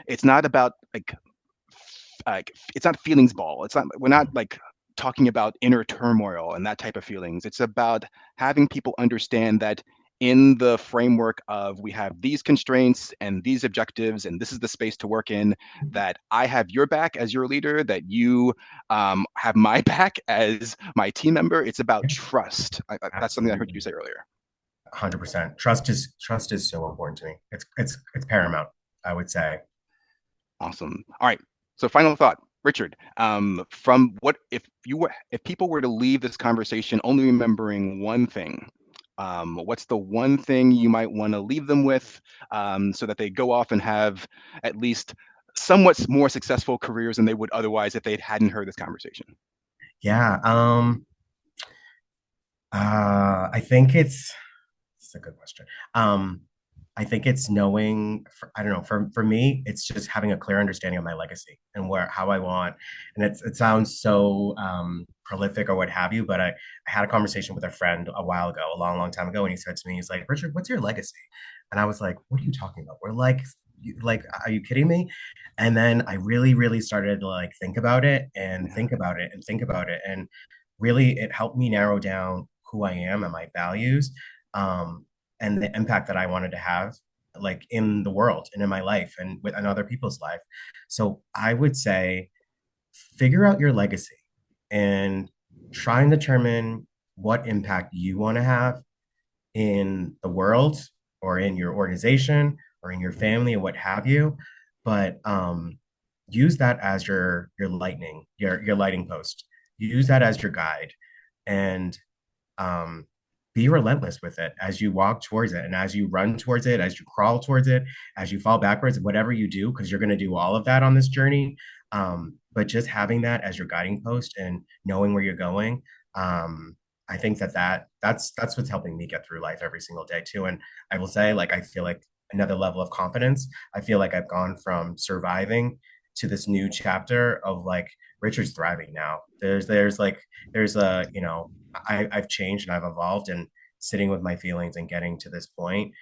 Speaker 1: it's not about it's not feelings ball. It's not we're not like talking about inner turmoil and that type of feelings. It's about having people understand that in the framework of we have these constraints and these objectives and this is the space to work in, that I have your back as your leader, that you have my back as my team member. It's about
Speaker 2: Yeah,
Speaker 1: trust. That's something I heard you
Speaker 2: absolutely.
Speaker 1: say earlier.
Speaker 2: 100%. Trust is so important to me. It's paramount, I would say.
Speaker 1: Awesome. All right. So final thought, Richard. From what if people were to leave this conversation only remembering one thing, what's the one thing you might want to leave them with, so that they go off and have at least somewhat more successful careers than they would otherwise if they hadn't heard this conversation?
Speaker 2: Yeah. I think it's a good question. Um, I think it's knowing, I don't know, for me, it's just having a clear understanding of my legacy and how I want. And it sounds so prolific or what have you, but I had a conversation with a friend a while ago, a long, long time ago, and he said to me, he's like, Richard, what's your legacy? And I was like, what are you talking about? We're like, are you kidding me? And then I really, really started to like think about it and
Speaker 1: Yeah.
Speaker 2: think about it and think about it. And really, it helped me narrow down who I am and my values. Um, and the impact that I wanted to have like in the world and in my life and with and other people's life. So I would say figure out your legacy and try and determine what impact you want to have in the world or in your organization or in your family or what have you. But use that as your lighting post. Use that as your guide and um, be relentless with it as you walk towards it and as you run towards it, as you crawl towards it, as you fall backwards, whatever you do, because you're going to do all of that on this journey. But just having that as your guiding post and knowing where you're going, I think that's what's helping me get through life every single day too. And I will say, like, I feel like another level of confidence. I feel like I've gone from surviving to this new chapter of like Richard's thriving now. There's a I've changed and I've evolved and sitting with my feelings and getting to this point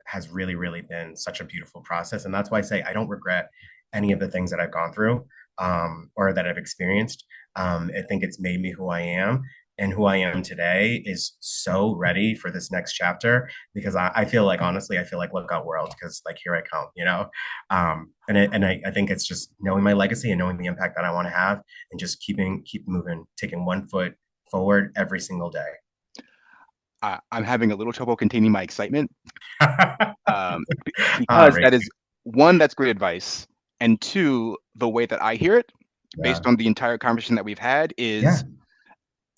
Speaker 2: has really, really been such a beautiful process. And that's why I say I don't regret any of the things that I've gone through or that I've experienced. I think it's made me who I am. And who I am today is so ready for this next chapter because I feel like, honestly, I feel like look out world because like here I come, I think it's just knowing my legacy and knowing the impact that I want to have and just keep moving, taking one foot forward every single day.
Speaker 1: I'm having a little trouble containing my excitement, because
Speaker 2: Right.
Speaker 1: that is one, that's great advice, and two, the way that I hear it.
Speaker 2: Yeah.
Speaker 1: based on the entire conversation that we've had,
Speaker 2: Yeah.
Speaker 1: is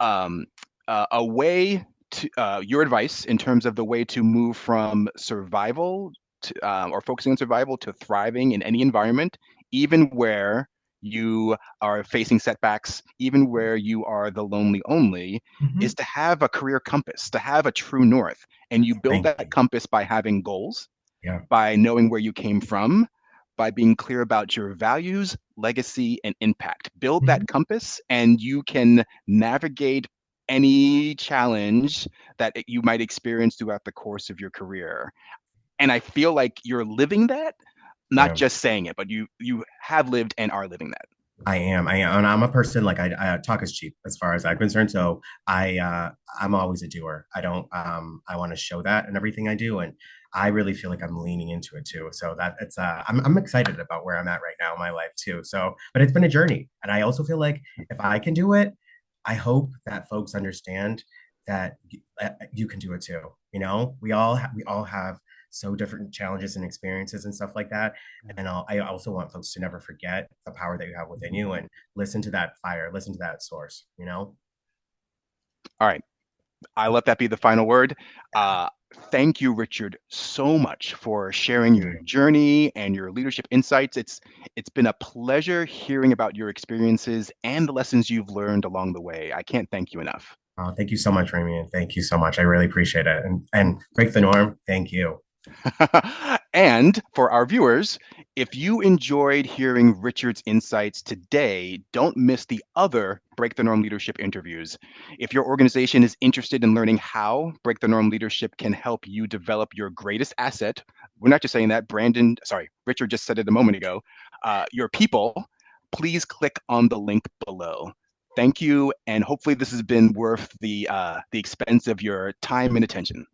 Speaker 1: um, a way to your advice in terms of the way to move from survival to, or focusing on survival to thriving in any environment, even where you are facing setbacks, even where you are the lonely only, is
Speaker 2: Hmm.
Speaker 1: to have a career compass, to have a true north. And you build
Speaker 2: Thank
Speaker 1: that
Speaker 2: you.
Speaker 1: compass by having goals,
Speaker 2: Yeah.
Speaker 1: by knowing where you came from, by being clear about your values, legacy, and impact. Build
Speaker 2: Hmm.
Speaker 1: that compass, and you can navigate any challenge that you might experience throughout the course of your career. And I feel like you're living that, not
Speaker 2: Yeah.
Speaker 1: just saying it, but you have lived and are living that.
Speaker 2: I am, and I'm a person like I talk is cheap as far as I'm concerned. So I'm always a doer. I don't I want to show that in everything I do, and I really feel like I'm leaning into it too. So that it's I'm excited about where I'm at right now in my life too. So, but it's been a journey, and I also feel like if I can do it, I hope that folks understand that you can do it too. You know, we all have so different challenges and experiences and stuff like that. And I also want folks to never forget the power that you have within you and listen to that fire, listen to that source, you know?
Speaker 1: All right. I let that be the final word.
Speaker 2: Yeah.
Speaker 1: Uh, Thank you, Richard, so much for sharing
Speaker 2: Thank
Speaker 1: your
Speaker 2: you.
Speaker 1: journey and your leadership insights. It's been a pleasure hearing about your experiences and the lessons you've learned along the way. I can't thank you enough.
Speaker 2: Thank you so much, Ramien. Thank you so much. I really appreciate it. And break the norm. Thank you.
Speaker 1: And for our viewers, if you enjoyed hearing Richard's insights today, don't miss the other Break the Norm Leadership interviews. If your organization is interested in learning how Break the Norm Leadership can help you develop your greatest asset, we're not just saying that, Richard just said it a moment ago, your people, please click on the link below. Thank you, and hopefully this has been worth the expense of your time and attention.